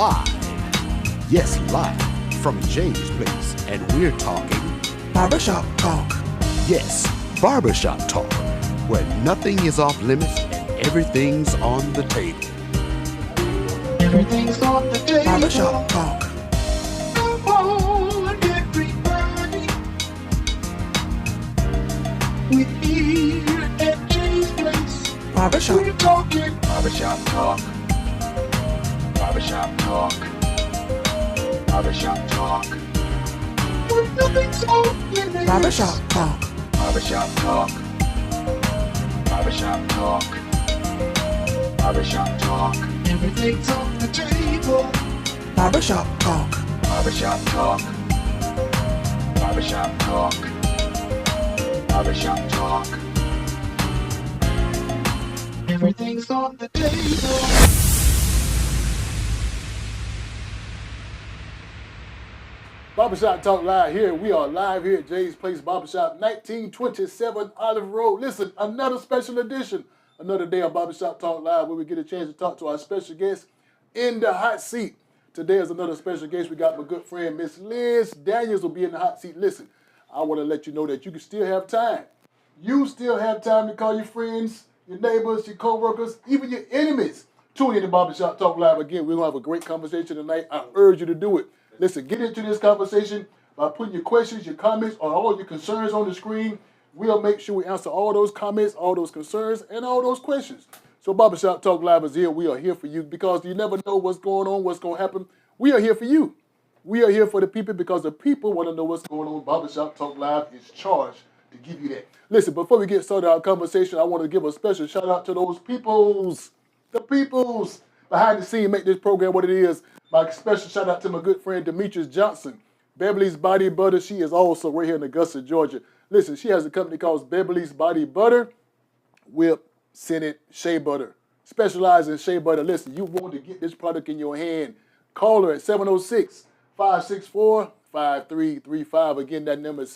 live. Yes, live from Jay's place. And we're talking Barbershop Talk. Yes, barbershop talk, where nothing is off limits and everything's on the table. Everything's on the table. Barbershop Talk. Come on, everybody. We're here at Jay's place. Barbershop. We're talking barbershop talk. Barbershop talk. Barbershop talk. When nothing's off limits. Barbershop Talk. Barbershop talk. Barbershop talk. Barbershop talk. Everything's on the table. Barbershop Talk. Barbershop talk. Barbershop talk. Barbershop talk. Everything's on the table. Barbershop Talk Live here. We are live here at Jay's Place Barbershop, 1927 Olive Road. Listen, another special edition, another day of Barbershop Talk Live where we get a chance to talk to our special guest in the hot seat. Today is another special guest. We got my good friend, Miss Liz Daniels will be in the hot seat. Listen, I want to let you know that you can still have time. You still have time to call your friends, your neighbors, your co-workers, even your enemies. Tune in to Barbershop Talk Live again. We're going to have a great conversation tonight. I urge you to do it. Listen, get into this conversation by putting your questions, your comments, or all your concerns on the screen. We'll make sure we answer all those comments, all those concerns, and all those questions. So Barbershop Talk Live is here. We are here for you because you never know what's going on, what's going to happen. We are here for you. We are here for the people because the people want to know what's going on. Barbershop Talk Live is charged to give you that. Listen, before we get started our conversation, I want to give a special shout out to those peoples, the peoples behind the scene make this program what it is. My special shout out to my good friend Demetrius Johnson, Beverly's Body Butter. She is also right here in Augusta, Georgia. Listen, she has a company called Beverly's Body Butter, Whip, Senate, Shea Butter. Specialize in shea butter. Listen, you want to get this product in your hand. Call her at 706-564-5335. Again, that number is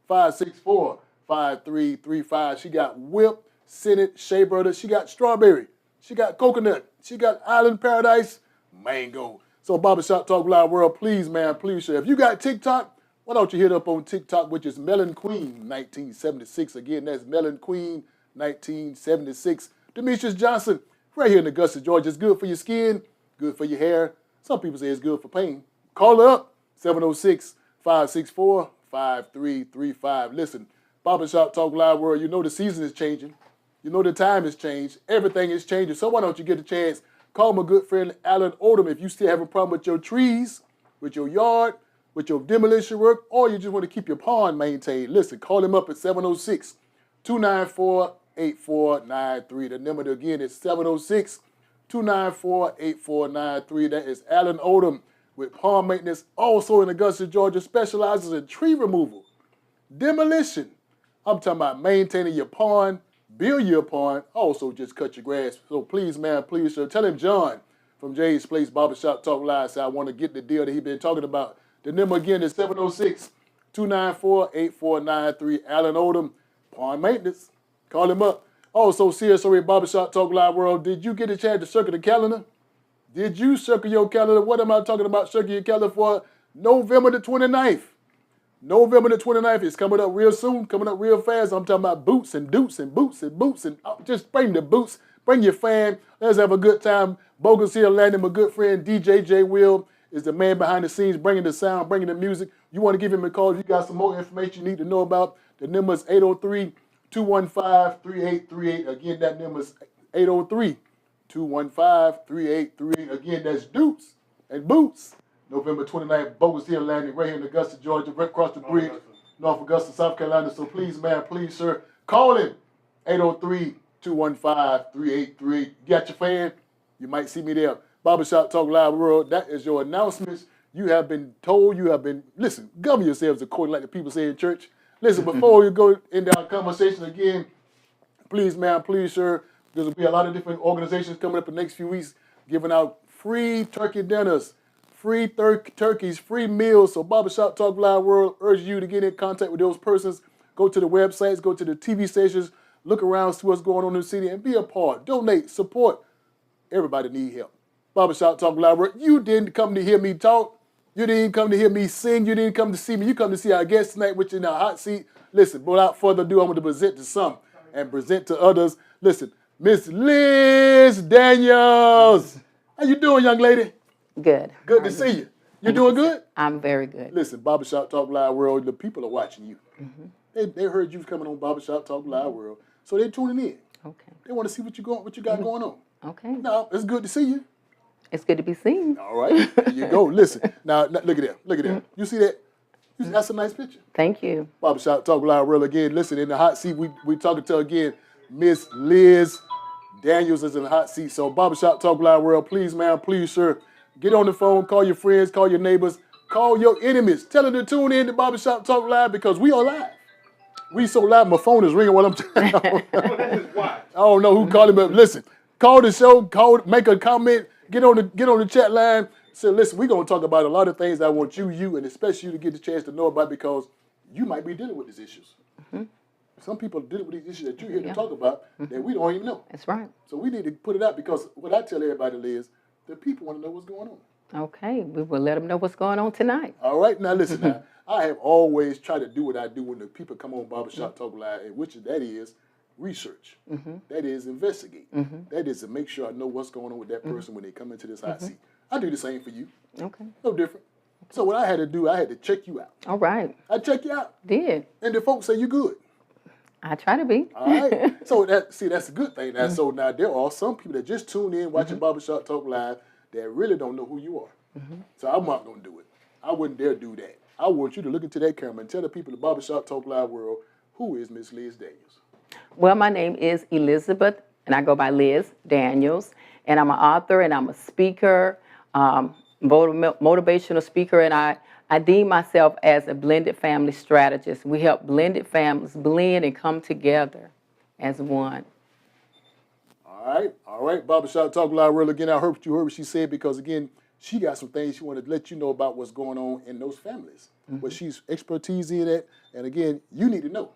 706-564-5335. She got Whip, Senate, Shea Butter. She got strawberry. She got coconut. She got Island Paradise, mango. So Barbershop Talk Live World, please, man, please share. If you got TikTok, why don't you hit up on TikTok, which is Melon Queen 1976. Again, that's Melon Queen 1976. Demetrius Johnson, right here in Augusta, Georgia. It's good for your skin, good for your hair. Some people say it's good for pain. Call her up, 706-564-5335. Listen, Barbershop Talk Live World, you know the season is changing. You know the time has changed. Everything is changing. So why don't you get a chance? Call my good friend Alan Odom if you still have a problem with your trees, with your yard, with your demolition work, or you just want to keep your pond maintained. Listen, call him up at 706-294-8493. The number again is 706-294-8493. That is Alan Odom with pond maintenance, also in Augusta, Georgia, specializes in tree removal, demolition. I'm talking about maintaining your pond, build your pond, also just cut your grass. So please, man, please, sir, tell him John from Jay's Place Barbershop Talk Live said I want to get the deal that he's been talking about. The number again is 706-294-8493. Alan Odom, pond maintenance. Call him up. Also, CSOA Barbershop Talk Live World, did you get a chance to circle the calendar? Did you circle your calendar? What am I talking about circle your calendar for? November the 29th. November the 29th is coming up real soon, coming up real fast. I'm talking about boots and doots and boots and boots. And just bring the boots, bring your fan. Let's have a good time. Bogus here, Landon, my good friend DJ J. Will is the man behind the scenes, bringing the sound, bringing the music. You want to give him a call if you got some more information you need to know about. The number is 803-215-3838. Again, that number is 803-215-3838. Again, that's Dukes and Boots. November 29th, Bogus Hill Landing, right here in Augusta, Georgia, right across the bridge, North Augusta, South Carolina. So please, man, please, sir, call him, 803-215-3838. Got your fan? You might see me there. Barbershop Talk Live World, that is your announcements. You have been told, listen, govern yourselves according like the people say in church. Listen, before you go into our conversation again, please, man, please, sir, there will be a lot of different organizations coming up in the next few weeks giving out free turkey dinners, free turkeys, free meals. So Barbershop Talk Live World urges you to get in contact with those persons. Go to the websites, go to the TV stations, look around, see what's going on in the city, and be a part. Donate, support. Everybody need help. Barbershop Talk Live. You didn't come to hear me talk. You didn't come to hear me sing. You didn't come to see me. You come to see our guest tonight, which is in our hot seat. Listen, without further ado, I'm going to present to some and present to others. Listen, Miss Liz Daniels. How you doing, young lady? Good. Good to see you. You doing good? I'm very good. Listen, Barbershop Talk Live World, the people are watching you. They heard you was coming on Barbershop Talk Live World, so they're tuning in. Okay. They want to see what you got going on. Okay. Now, it's good to see you. It's good to be seen. All right, there you go. Listen, now look at that. Look at that. You see that? That's a nice picture. Thank you. Barbershop Talk Live World again. Listen, in the hot seat, we talking to again Miss Liz Daniels is in the hot seat. So Barbershop Talk Live World, please, ma'am, please, sir, get on the phone, call your friends, call your neighbors, call your enemies. Tell them to tune in to Barbershop Talk Live because we are live. We so live, my phone is ringing while I'm talking. I don't know who called it, but listen, call the show, make a comment, get on the chat line. Say, listen, we're gonna talk about a lot of things I want you, and especially you to get the chance to know about because you might be dealing with these issues. Some people are dealing with these issues that you're here to talk about that we don't even know. That's right. So we need to put it out because what I tell everybody is the people want to know what's going on. Okay. We will let them know what's going on tonight. All right, now listen. Now, I have always tried to do what I do when the people come on Barbershop Talk Live, and that is research. That is investigate. That is to make sure I know what's going on with that person when they come into this hot seat. I do the same for you. Okay. No different. So what I had to do, I had to check you out. All right. I check you out. Did. And the folks say you're good. I try to be. All right. So that's a good thing. Now, so now there are some people that just tune in watching Barbershop Talk Live that really don't know who you are. So I'm not gonna do it. I wouldn't dare do that. I want you to look into that camera and tell the people the Barbershop Talk Live World who is Miss Liz Daniels. Well, my name is Elizabeth, and I go by Liz Daniels, and I'm an author and I'm a speaker, motivational speaker, and I deem myself as a blended family strategist. We help blended families blend and come together as one. All right. Barbershop Talk Live World again. I heard what she said because again, she got some things she wanted to let you know about what's going on in those families. What she's expertise in that, and again, you need to know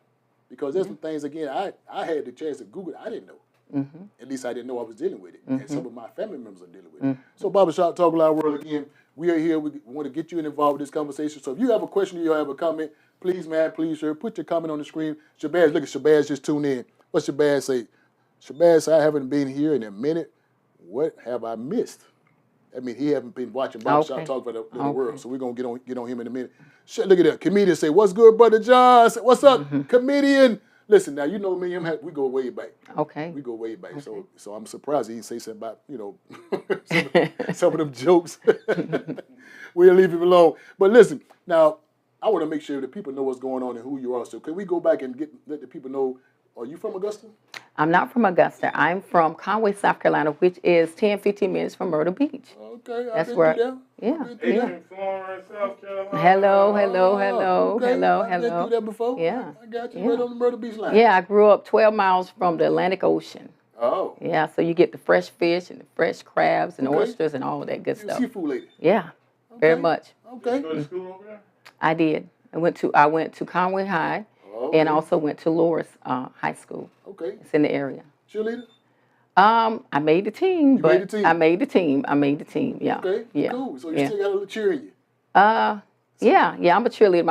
because there's some things again I had the chance to Google. I didn't know. At least I didn't know I was dealing with it, and some of my family members are dealing with it. So Barbershop Talk Live World again. We are here. We want to get you involved with this conversation. So if you have a question or you have a comment, please, man, please, sir, put your comment on the screen. Shabazz, look at Shabazz just tune in. What's Shabazz say? Shabazz say, I haven't been here in a minute. What have I missed? I mean, he haven't been watching Barbershop Talk for the world. So we're going to get on him in a minute. Look at that. Comedian say, what's good, Brother John? Say, what's up, comedian? Listen, now, you know me and him, we go way back. Okay. We go way back. Okay. So I'm surprised he didn't say something about, some of them jokes. We'll leave him alone. But listen, now, I want to make sure that people know what's going on and who you are. So can we go back and let the people know, are you from Augusta? I'm not from Augusta. I'm from Conway, South Carolina, which is 10, 15 minutes from Myrtle Beach. Okay, That's where. Yeah. Florence, South Carolina. Hello. Okay. I've been through that before. Yeah. I got you right on the Myrtle Beach line. Yeah, I grew up 12 miles from the Atlantic Ocean. Oh. Yeah, so you get the fresh fish and the fresh crabs and oysters and all of that good stuff. Seafood lady. Yeah, very much. Okay. You go to school over there? I did. I went to Conway High and also went to Loris High School. Okay. It's in the area. Cheerleader? I made the team, but made the team? I made the team. Yeah. Okay. Yeah. Cool. So you still got a little cheer in you. Yeah. I'm a cheerleader. In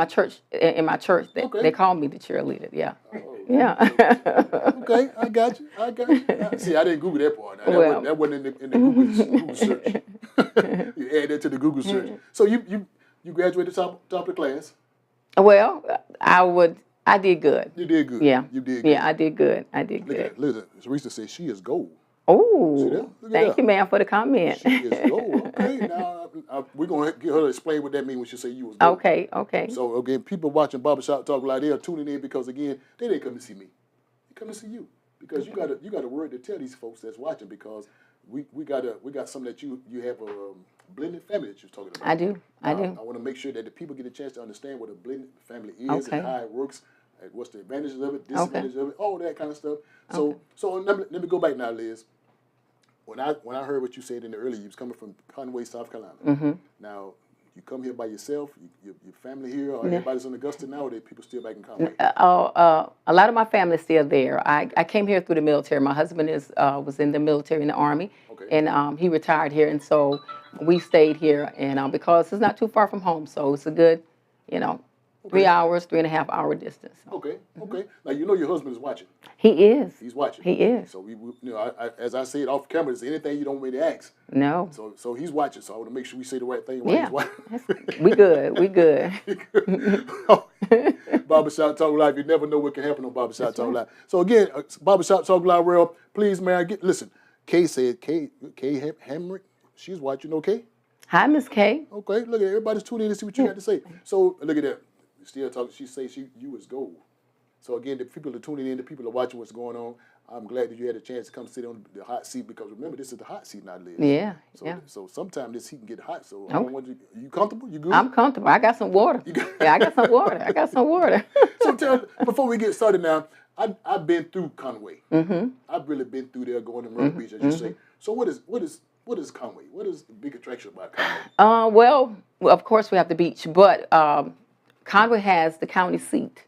my church, Okay. they call me the cheerleader. Yeah. Oh. Yeah. Okay, I got you. See, I didn't Google that part. Now, Well. that wasn't in the Google search. You add that to the Google search. So you graduated top of the class. Well, I did good. You did good. Yeah. You did good. Yeah, I did good. Look at that. Listen, Teresa says she is gold. Oh, Look at thank that. you, ma'am, for the comment. She is gold. Okay, now we're going to get her to explain what that means when she say you was gold. Okay. So, again, people watching Barbershop Talk Live, they are tuning in because, again, they didn't come to see me. They come to see you because you got a word to tell these folks that's watching because we got something that you have a blended family that you're talking about. I do. I want to make sure that the people get a chance to understand what a blended family is Okay. and how it works, and what's the advantages of it, disadvantages of it, all that kind of stuff. So let me go back now, Liz. When I heard what you said in the earlier, you was coming from Conway, South Carolina. Now, You come here by yourself? Your family here, or everybody's in Augusta now, or are people still back in Conway? A lot of my family is still there. I came here through the military. My husband was in the military in the Army, Okay. and he retired here, and so we stayed here, and because it's not too far from home, so it's a good, 3 hours, 3.5 hour distance. Okay, okay. Now you know your husband is watching. He is. He's watching. He is. So as I said off camera, is there anything you don't want me to ask? No. So he's watching. So I want to make sure we say the right thing while Yeah. he's watching. We good. We good. Barbershop Talk Live. You never know what can happen on Barbershop Talk Live. So again, Barbershop Talk Live, Real. Please, man, listen. Kay said, Kay Hamrick, she's watching. Okay. Hi, Miss Kay. Okay. Look at everybody's tuning in to see what you got to say. So look at that. Still talking. She say you is gold. So again, the people are tuning in. The people are watching what's going on. I'm glad that you had a chance to come sit on the hot seat because remember, this is the hot seat now, Liz. Yeah. So sometimes this heat can get hot. So I don't want you comfortable? You good? I'm comfortable. I got some water. I got some water. I got some water. So before we get started now, I've been through Conway. Mm-hmm. I've really been through there, going to Myrtle Beach, as you say. So what is Conway? What is the big attraction about Conway? Well, of course we have the beach, but Conway has the county seat.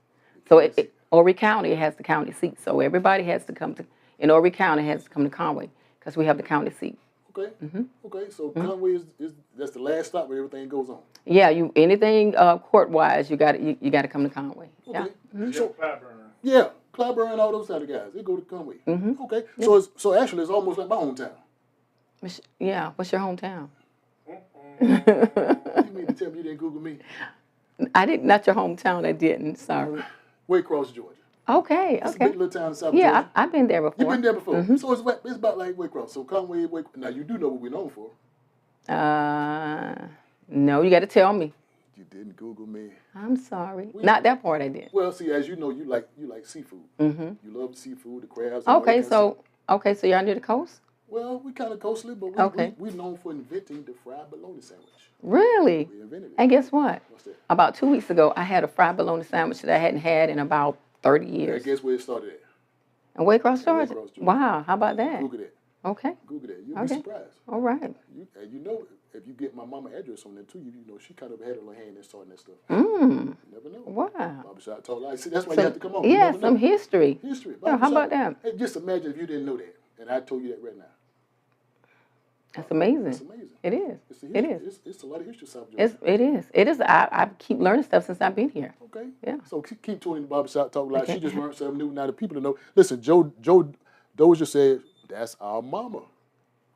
So Horry County has the county seat. So everybody has to come in Horry County has to come to Conway because we have the county seat. Okay. Mm-hmm. Okay. So Conway is that's the last stop where everything goes on. Yeah. Anything court wise, you got to come to Conway. Okay. Yeah. Mm-hmm. So Clyburn and all those other guys, they go to Conway. Mm-hmm. Okay. Yeah. So actually, it's almost like my hometown. Yeah. What's your hometown? You mean to tell me you didn't Google me? I didn't. Not your hometown. I didn't. Sorry. Waycross, Georgia. Okay. It's Okay. a big little town in South Yeah, Georgia. I've been there before. You've been there before. Mm-hmm. So it's about like Waycross. So Conway, now you do know what we're known for. No, you got to tell me. You didn't Google me. I'm sorry. Not that part I did. Well, see, as you know, you like seafood. Mm-hmm. You love seafood, the crabs. Okay, so y'all near the coast? Well, we kind of coastly, but we're known for inventing the fried bologna sandwich. Really? We invented it. And guess what? What's that? About 2 weeks ago, I had a fried bologna sandwich that I hadn't had in about 30 years. And guess where it started at? In Waycross, Georgia? Waycross, Georgia. Wow, how about that? Google that. Okay. Google that. You'll Okay. be surprised. All right. You know, if you get my mama address on there too, you know she kind of had a little hand in starting that stuff. Mm. You never know. Wow. Barbershop Talk Live. See, that's why you have to come on. You Yeah, never some know. history. History. Yeah, how about that? Hey, just imagine if you didn't know that, and I told you that right now. That's amazing. It's amazing. It is. It's a It history. is. It's a lot of history, South Georgia. It is. It is. I keep learning stuff since I've been here. Okay. Yeah. So keep tuning in Barbershop Talk Live. Okay. She just learned something new. Now the people to know. Listen, Joe Dozier said that's our mama.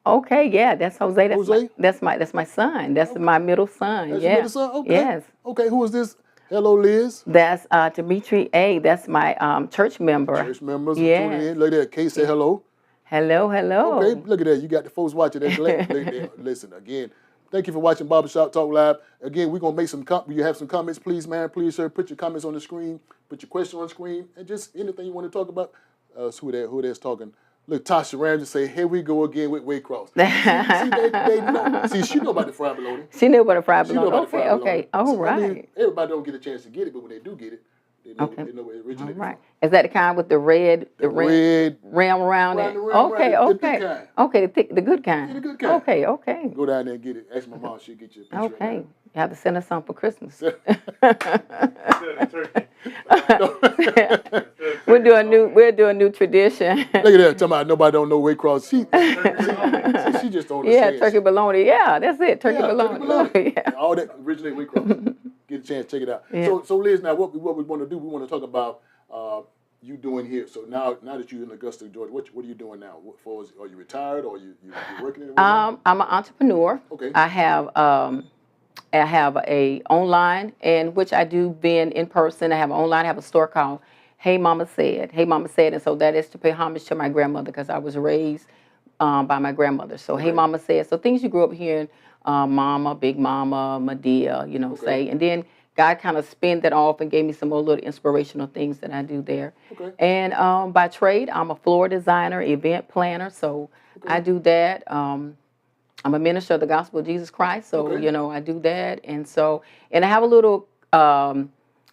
Okay, yeah, that's Jose. Jose? That's my son. That's my middle son. That's yeah. your little son? Okay. Yes. Okay, who is this? Hello, Liz. That's Dimitri A. That's my church member. Church members are Yes. tuning in. Look at that. Kay said hello. Hello. Okay, look at that. You got the folks watching that. Listen, again, thank you for watching Barbershop Talk Live. Again, we're going to make some you have some comments, please, man. Please, sir, put your comments on the screen. Put your question on the screen. And just anything you want to talk about. Who that's talking. Look, Tasha Ramsey say, here we go again with Waycross. See, they know. See, she know about the fried bologna. She knew about a fried She know bologna. about the fried Okay. bologna. All So, right. I mean, everybody don't get a chance to get it, but when they do get it, they know, Okay. they know where it All originated right. Is that the kind with the red red ram around it? Round the rim, Okay. round the Okay. good kind. Okay. The good kind. Yeah, the good kind. Okay. Okay. from. Go down there and get it. Ask my mom, she'll get you a picture. Okay. You have to send us some for Christmas. We'll do a new tradition. Look at that. Talking about nobody don't know Waycross. She just don't understand. Yeah, turkey bologna. Yeah, that's it. Turkey Yeah, bologna. Yeah. All that originate Waycross. Get a chance, check it out. Yeah. So Liz, now what we want to do, we want to talk about you doing here. So now that you're in Augusta, Georgia, what are you doing now? Are you retired or you working in it? I'm an entrepreneur. Okay. I have a online, and which I do then in person. I have online. I have a store called Hey Mama Said. Hey Mama Said, and so that is to pay homage to my grandmother because I was raised by my grandmother. So Hey Mama Said. So things you grew up hearing, Mama, Big Mama, Medea, say, and then God kind of spinned that off and gave me some more little inspirational things that I do there. Okay. And by trade, I'm a floor designer, event planner. So I do that. I'm a minister of the gospel of Jesus Christ. So, Okay. I do that. And I have a little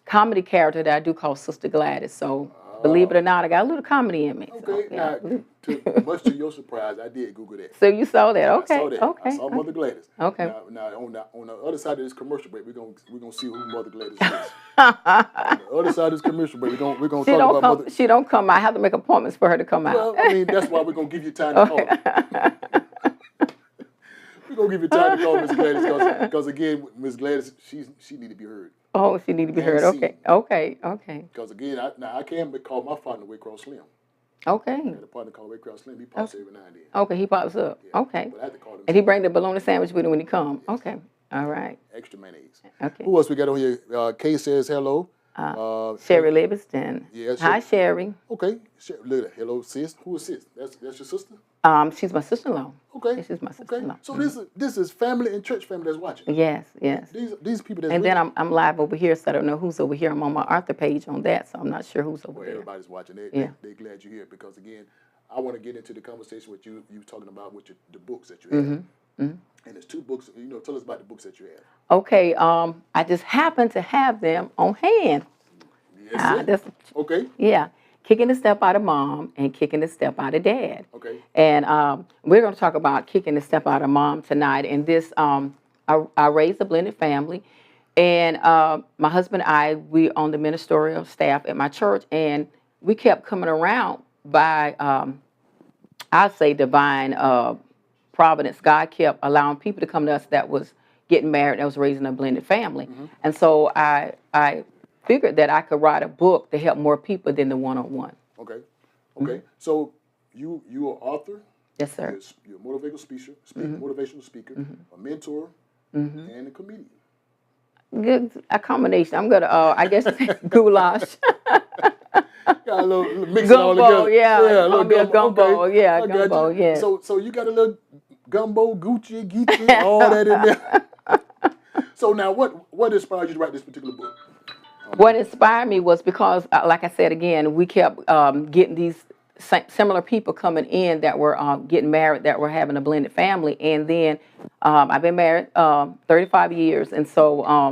comedy character that I do called Sister Gladys. So Believe it or not, I got a little comedy in me. So, Okay, yeah. now, much to your surprise, I did Google that. So you saw that? Okay. I saw that. Okay. I saw Mother Gladys. Okay. Now on the other side of this commercial break, we're gonna see who Mother Gladys is. On the other side of this commercial break, we're gonna She talk don't about come. Mother. She don't come. I have to make appointments for her to come out. Well, I mean, that's why we're gonna give you time to call. We're gonna give you time to call Miss Gladys because again, Miss Gladys, she need to be heard. Oh, she need to be heard. And Okay. Okay. Okay. Because again, I can't call my partner Waycross Slim. Okay. I got a partner called Waycross Slim. He pops every now and then. Okay. He pops up. Yeah, Okay. but I have to call him. And he bring the bologna sandwich with him when he come. Okay. All right. Extra mayonnaise. Okay. Who else we got on here? Kay says hello. Sherry Livingston. Yeah, Hi, Sherry. Okay. Look at that. Hello, sis. Who is sis? That's your sister? She's my sister-in-law. Okay. She's my sister-in-law. So this is family and church family that's watching. Yes. Yes. These people that's And then I'm live over here, so I don't know who's over here. I'm on my Arthur page on that, so I'm not sure who's over well, there. everybody's watching. Yeah. They're glad you're here because again, I want to get into the conversation with you talking about the books that you have. And there's 2 books. Tell us about the books that you have. Okay. I just happen to have them on hand. Yes, okay. Yeah. Kicking the step out of mom and kicking the step out of dad. Okay. And we're going to talk about kicking the step out of mom tonight. And this, I raised a blended family. And my husband and we on the ministerial staff at my church. And we kept coming around by, I'd say, divine providence. God kept allowing people to come to us that was getting married, that was raising a blended family. And so I figured that I could write a book to help more people than the one-on-one. Okay. Okay. So you are an author. Yes, sir. You're a motivational speaker, a mentor, and a comedian. Good, a combination. I'm gonna, I guess, goulash. Got a little mix it all Gumbo, together. yeah. a It's gonna be a gumbo, Okay. yeah, I got gumbo, you. yeah. So you got a little gumbo, Gucci, Geechee, all that in there. So now, what inspired you to write this particular book? What inspired me was because, like I said again, we kept getting these similar people coming in that were getting married, that were having a blended family. And then I've been married 35 years. And so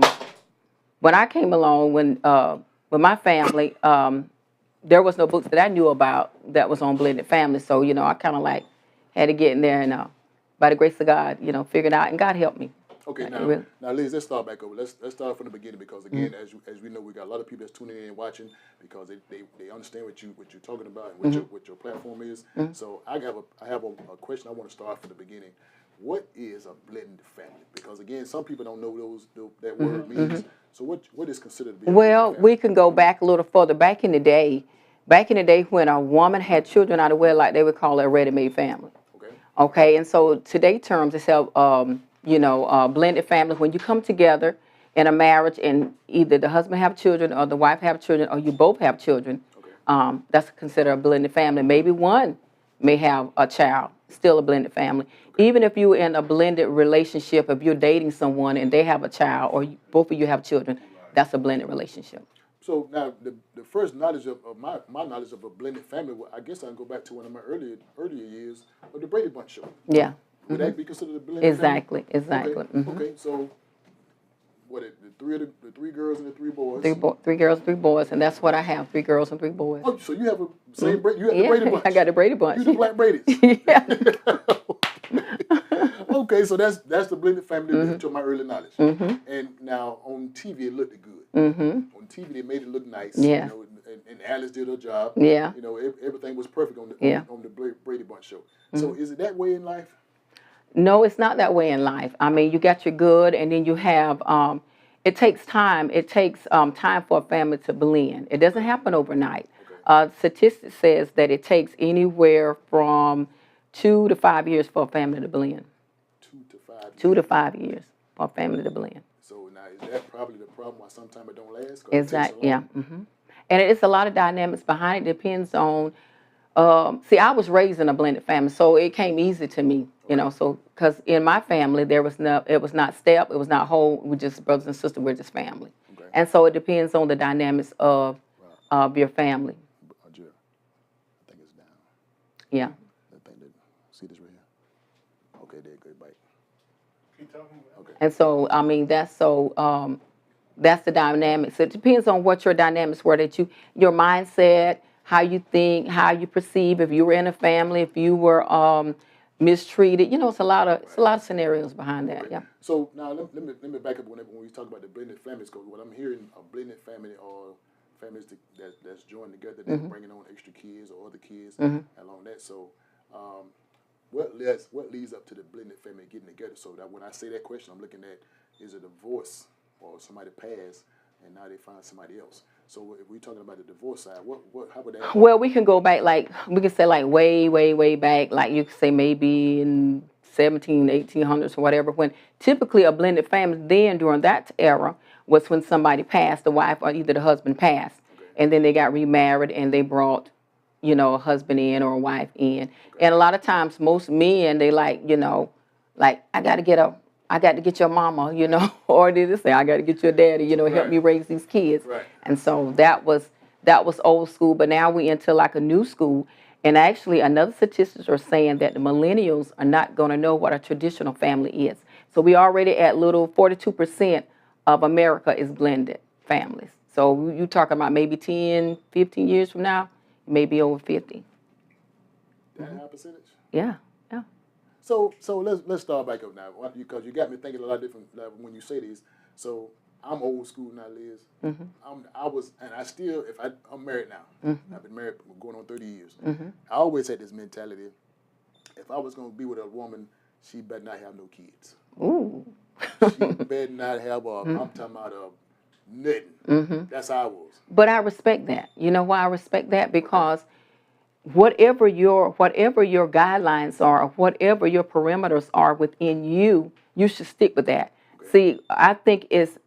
when I came along, with my family, there was no books that I knew about that was on blended family. So, I kind of like had to get in there and by the grace of God, figure it out. And God helped me. Okay, now Liz, let's start back over. Let's start from the beginning because again, as we know, we got a lot of people that's tuning in and watching because they understand what you're talking about and what your platform is. So I have a question I want to start from the beginning. What is a blended family? Because again, some people don't know that word means. So what is considered to be a blended family? We can go back a little further. Back in the day when a woman had children out of wedlock, they would call it a ready-made family. Okay, and so today terms it's blended family, when you come together in a marriage and either the husband have children or the wife have children or you both have children, that's considered a blended family. Maybe one may have a child, still a blended family. Even if you're in a blended relationship, if you're dating someone and they have a child or both of you have children, that's a blended relationship. So now the first knowledge of my knowledge of a blended family, I guess I can go back to one of my earlier years of the Brady Bunch show. Yeah. Would that be considered a blended family? Exactly. Okay, so the three girls and the 3 boys. Three girls, 3 boys, and that's what I have, 3 girls and 3 boys. Oh, so you have a same Brady? You have the Brady Bunch? I got the Brady Bunch. You the Black Brady's? Yeah. Okay, so that's the blended family to my early knowledge. And now on TV it looked good. On TV they made it look nice. Yeah. And Alice did her job. Yeah. Everything was perfect on the Brady Bunch show. So is it that way in life? No, it's not that way in life. I mean, you got your good, and then you have, it takes time. It takes time for a family to blend. It doesn't happen overnight. Statistics says that it takes anywhere from 2 to 5 years for a family to blend. 2 to 5 years. 2 to 5 years for a family to blend. So now is that probably the problem why sometimes it don't last? Exactly, yeah. And it's a lot of dynamics behind it. It depends on, see, I was raised in a blended family, so it came easy to me, so, because in my family, it was not step, it was not whole, we're just brothers and sisters, we're just family. Okay. And so it depends on the dynamics of your family. Jill, I think it's down. Yeah. See this right here? Okay, there, good bite. Keep talking. Okay. And so, I mean, that's the dynamics. It depends on what your dynamics were, your mindset, how you think, how you perceive, if you were in a family, if you were mistreated. You know, it's a lot of scenarios behind that. Yeah. So now let me back up when we talk about the blended families. Because what I'm hearing, a blended family or families that's joined together, they're bringing on extra kids or other kids along that. So what leads up to the blended family getting together? So that when I say that question, I'm looking at, is a divorce or somebody passed and now they find somebody else. So if we're talking about the divorce side, how would that? Well, we can go back, like, we can say, like, way, way, way back, like you could say maybe in 1800s or whatever, when typically a blended family then during that era was when somebody passed, the wife or either the husband passed, and then they got remarried and they brought, you know, a husband in or a wife in. And a lot of times most men, they like, you know, like, I got to get your mama, you know, or they just say, I got to get your daddy, you know, help me raise these kids. Right. And so that was old school, but now we into like a new school. And actually, another statistics are saying that the millennials are not going to know what a traditional family is. So we already at little 42% of America is blended families. So you talking about maybe 10, 15 years from now, maybe over 50. That high percentage? Yeah, yeah. So let's start back up now, because you got me thinking a lot different when you say these. So I'm old school now, Liz. I'm married now. I've been married going on 30 years. I always had this mentality: if I was going to be with a woman, she better not have no kids. Ooh. She better not have I'm talking about nothing. That's how I was. But I respect that. You know why I respect that? Because whatever your guidelines are, or whatever your perimeters are within you, you should stick with that. Okay. See, I think is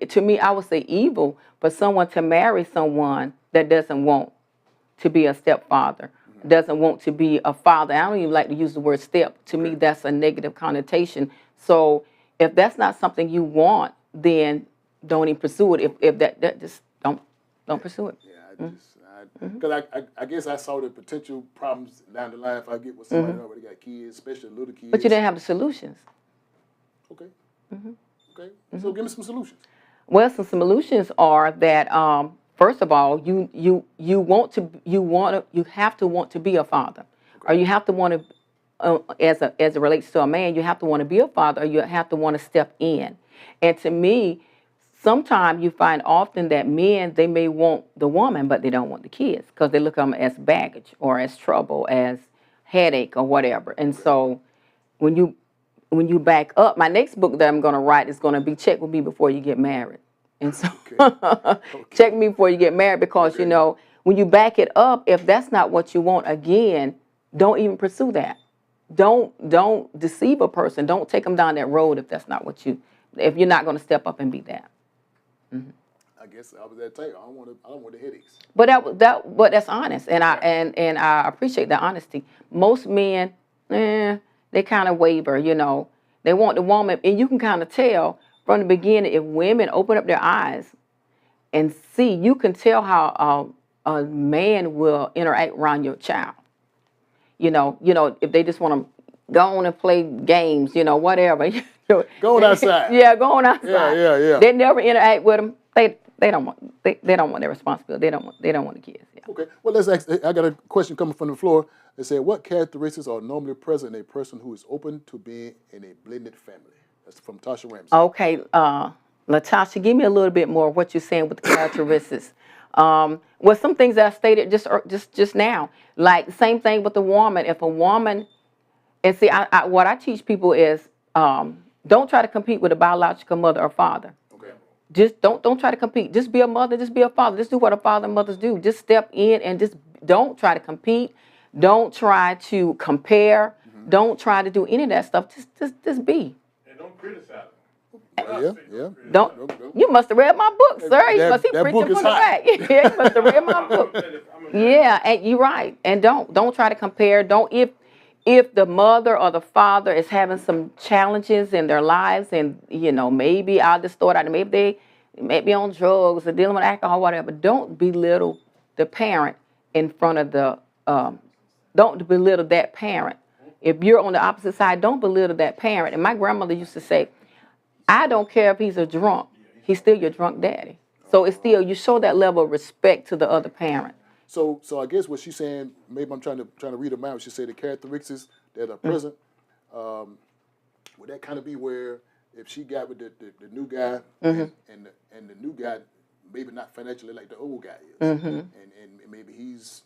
to me, I would say evil for someone to marry someone that doesn't want to be a stepfather, doesn't want to be a father. I don't even like to use the word step. To me, that's a negative connotation. So if that's not something you want, then don't even pursue it. If that just don't pursue it. Yeah, because I guess I saw the potential problems down the line if I get with somebody that already got kids, especially little kids. But you didn't have the solutions. Okay. Okay. So give me some solutions. Well, some solutions are that first of all, you have to want to be a father, or you have to want to, as it relates to a man, you have to want to be a father, or you have to want to step in. And to me, sometimes you find often that men, they may want the woman, but they don't want the kids because they look at them as baggage or as trouble, as headache or whatever. And so when you back up, my next book that I'm going to write is going to be Check With Me Before You Get Married. And so check me before you get married, because, you know, when you back it up, if that's not what you want, again, don't even pursue that. Don't deceive a person. Don't take them down that road if that's not what if you're not going to step up and be that. I guess I was that type. I don't want the headaches. But but that's honest, and I appreciate that honesty. Most men, they kind of waver, you know. They want the woman, and you can kind of tell from the beginning if women open up their eyes and see. You can tell how a man will interact around your child. You know, if they just want to go on and play games, you know, whatever. Going outside. Yeah, going outside. Yeah. They never interact with them. They don't want their responsibility. They don't want the kids. Yeah. Okay. Well, let's ask. I got a question coming from the floor. They said, what characteristics are normally present in a person who is open to being in a blended family? That's from Tasha Ramsey. Okay, Latasha, give me a little bit more of what you're saying with the characteristics. Well, some things that I stated just now, like same thing with the woman. If a woman, and see, what I teach people is, don't try to compete with a biological mother or father. Okay. Just don't try to compete. Just be a mother. Just be a father. Just do what a father and mothers do. Just step in and just don't try to compete. Don't try to compare. Don't try to do any of that stuff. Just be. And don't criticize Yeah. Don't. You must have read my book, sir. You must be that preaching book is from the hot. back. Yeah, you must have read my book. Yeah, and you're right. And don't try to compare. Don't if the mother or the father is having some challenges in their lives, and you know, maybe I'll just throw it out. Maybe they may be on drugs or dealing with alcohol, whatever. Don't belittle the parent in front of the. Don't belittle that parent. If you're on the opposite side, don't belittle that parent. And my grandmother used to say, I don't care if he's a drunk, he's still your drunk daddy. So it's still, you show that level of respect to the other parent. So I guess what she's saying, maybe I'm trying to read her mind. She said the characteristics that are present. Would that kind of be where if she got with the new guy and the new guy maybe not financially like the old guy is, and maybe he's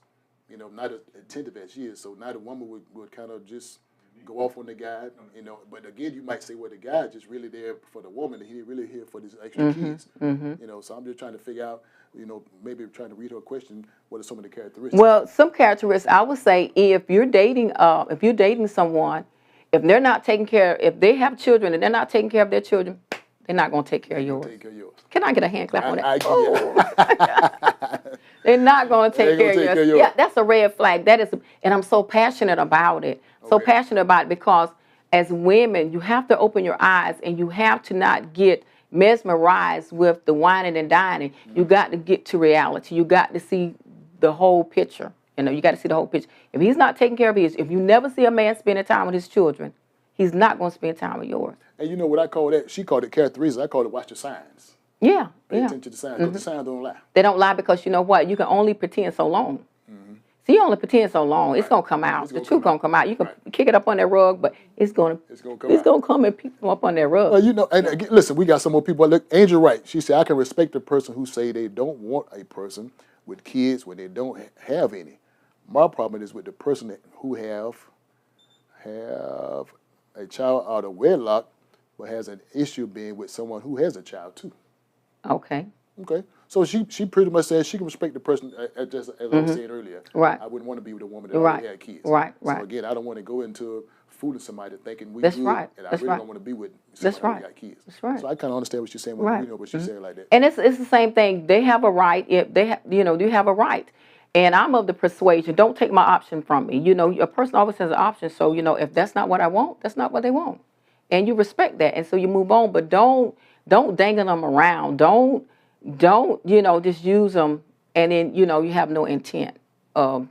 not as attentive as she is, so now the woman would kind of just go off on the guy, But again, you might say, well, the guy just really there for the woman, and he really here for these extra kids, So I'm just trying to figure out, maybe trying to read her question. What are some of the characteristics? Well, some characteristics I would say if you're dating someone, if they're not taking care, if they have children and they're not taking care of their children, they're not going to take care of yours. Take care of yours. Can I get a hand clap on that? I They're not going to take care of yours. yours. Yeah, that's a red flag. That is, and I'm so passionate about it. So passionate about it because as women, you have to open your eyes and you have to not get mesmerized with the whining and dining. You got to get to reality. You got to see the whole picture. You got to see the whole picture. If he's not taking care of his, if you never see a man spending time with his children, he's not going to spend time with yours. And you know what I call that? She called it characteristics. I call it watch the signs. Yeah, Pay attention to the signs, because the signs don't lie. They don't lie because you know what? You can only pretend so long. See, you only pretend so long. It's going to come out. The truth going to come out. You can kick it up on that rug, but it's going to come and pick them up on that rug. Well, and again, listen, we got some more people. Look, Angel Wright, she said, I can respect the person who say they don't want a person with kids when they don't have any. My problem is with the person who have a child out of wedlock, but has an issue being with someone who has a child too. Okay. So she pretty much says she can respect the person, just as I was saying earlier. Right. I wouldn't want to be with a woman that already had kids. Right. So again, I don't want to go into fooling somebody thinking we That's good, right. and I That's really right. don't want to be with That's somebody right. who got kids. That's right. So I kind of understand what she's saying when Right. what she's saying like that. And it's the same thing. They have a right. If they have, you have a right. And I'm of the persuasion, don't take my option from me. A person always has an option. So, if that's not what I want, that's not what they want. And you respect that. And so you move on, but don't dangle them around. Don't just use them and then, you have no intent of,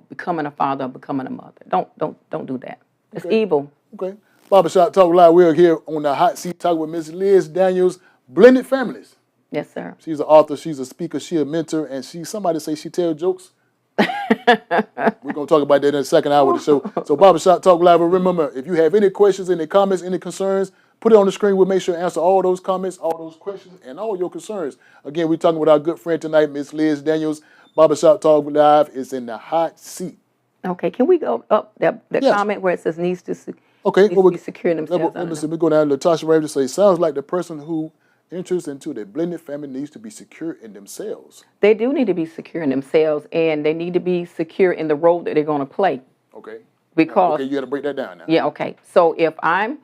becoming a father or becoming a mother. Don't do that. It's evil. Okay. Barbershop Talk Live. We're here on the hot seat talking with Miss Liz Daniels, Blended Families. Yes, sir. She's an author, she's a speaker, she's a mentor, and somebody say she tell jokes. We're going to talk about that in the second hour of the show. So Barbershop Talk Live, remember, if you have any questions, any comments, any concerns, put it on the screen. We'll make sure to answer all those comments, all those questions, and all your concerns. Again, we're talking with our good friend tonight, Miss Liz Daniels. Barbershop Talk Live is in the hot seat. Okay, can we go up the Yes. comment where it says needs to be secure themselves? Let me see. We go down to Latasha Raven to say, sounds like the person who enters into the blended family needs to be secure in themselves. They do need to be secure in themselves, and they need to be secure in the role that they're going to play. Okay. Because you got to break that down now. Yeah, okay. So if I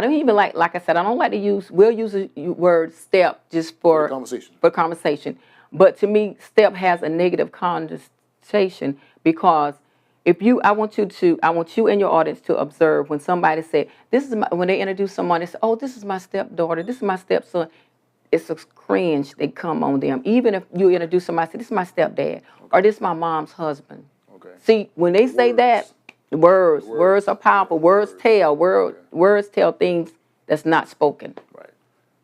don't even like I said, I don't like to we'll use the word step just for conversation. But to me, step has a negative connotation because I want you and your audience to observe when somebody say, when they introduce someone, they say, oh, this is my stepdaughter, this is my stepson. It's a cringe they come on them. Even if you introduce somebody, say, this is my stepdad, or this is my mom's husband. Okay. See, when they say that, words are powerful. Words tell things that's not spoken. Right.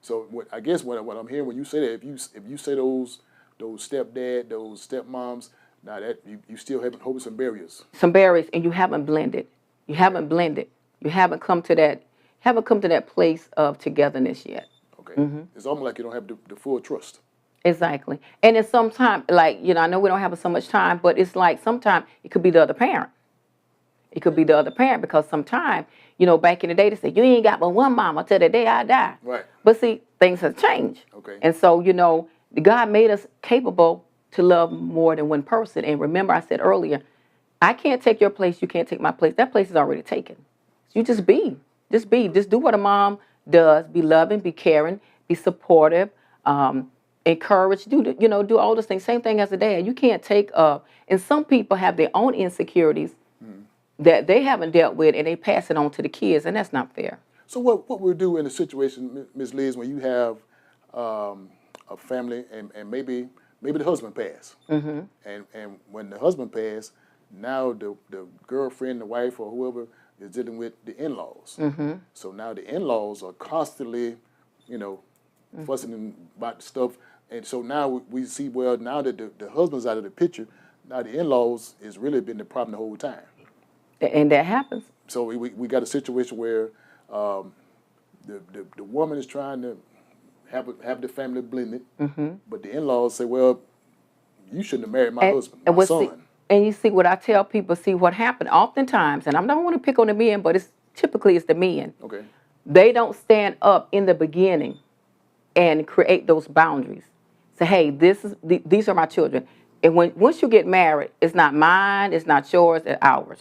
So I guess what I'm hearing when you say that, if you say those stepdad, those stepmoms, now that you still have holding some barriers. Some barriers, and you haven't blended. You haven't come to that place of togetherness yet. Okay. It's almost like you don't have the full trust. Exactly. And it's sometimes, I know we don't have so much time, but it's like sometimes it could be the other parent. It could be the other parent because sometimes, back in the day, they said, you ain't got but one mama till the day I die. Right. But see, things have changed. Okay. And so, God made us capable to love more than one person. And remember, I said earlier, I can't take your place. You can't take my place. That place is already taken. So you just be. Just do what a mom does. Be loving, be caring, be supportive, encourage, do all those things. Same thing as a dad. You can't take and some people have their own insecurities that they haven't dealt with, and they pass it on to the kids, and that's not fair. So what we'll do in a situation, Ms. Liz, when you have a family and maybe the husband passed, and when the husband passed, now the girlfriend, the wife, or whoever is dealing with the in-laws. So now the in-laws are constantly, fussing about stuff And so now we see, well, now that the husband's out of the picture, now the in-laws has really been the problem the whole time. And that happens. So we got a situation where the woman is trying to have the family blended, but the in-laws say, well, you shouldn't have married my husband, my son. And you see what I tell people, see what happened oftentimes, and I don't want to pick on the men, but it's typically the men. Okay. They don't stand up in the beginning and create those boundaries. Say, hey, these are my children. And once you get married, it's not mine, it's not yours, it's ours.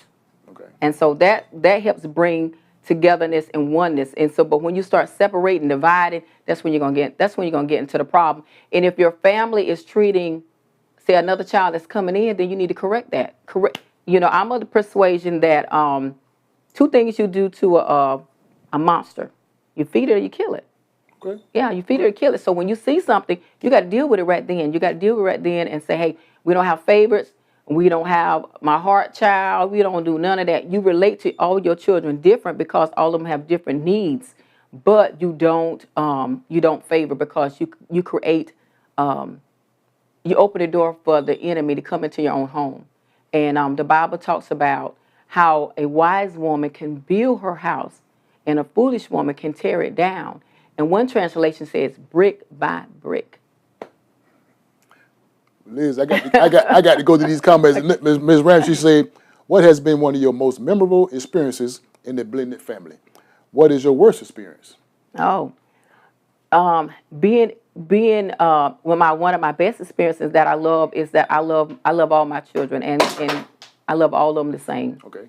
Okay. And so that helps bring togetherness and oneness. And so, but when you start separating, dividing, that's when you're gonna get into the problem. And if your family is treating, say, another child that's coming in, then you need to correct that. I'm of the persuasion that two things you do to a monster: you feed it or you kill it. Okay. Yeah, you feed it or kill it. So when you see something, you got to deal with it right then. You got to deal with it right then and say, hey, we don't have favorites. We don't have my heart child. We don't do none of that. You relate to all your children different because all of them have different needs, but you don't favor because you create, you open the door for the enemy to come into your own home. And the Bible talks about how a wise woman can build her house and a foolish woman can tear it down. And one translation says brick by brick. Liz, I got to go to these comments. Ms. Ramsey said, what has been one of your most memorable experiences in the blended family? What is your worst experience? Oh, being one of my best experiences that I love is that I love all my children and I love all of them the same. Okay.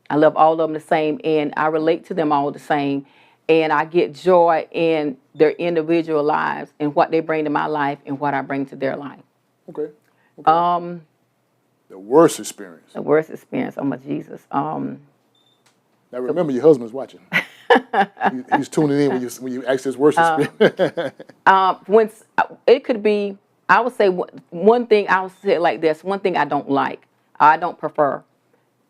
I love all of them the same, and I relate to them all the same, and I get joy in their individual lives and what they bring to my life and what I bring to their life. Okay. The worst experience. The worst experience. Oh my Jesus. Now remember, your husband's watching. He's tuning in when you ask his worst experience. When it could be, I would say one thing. I would say it like this: one thing I don't like, I don't prefer,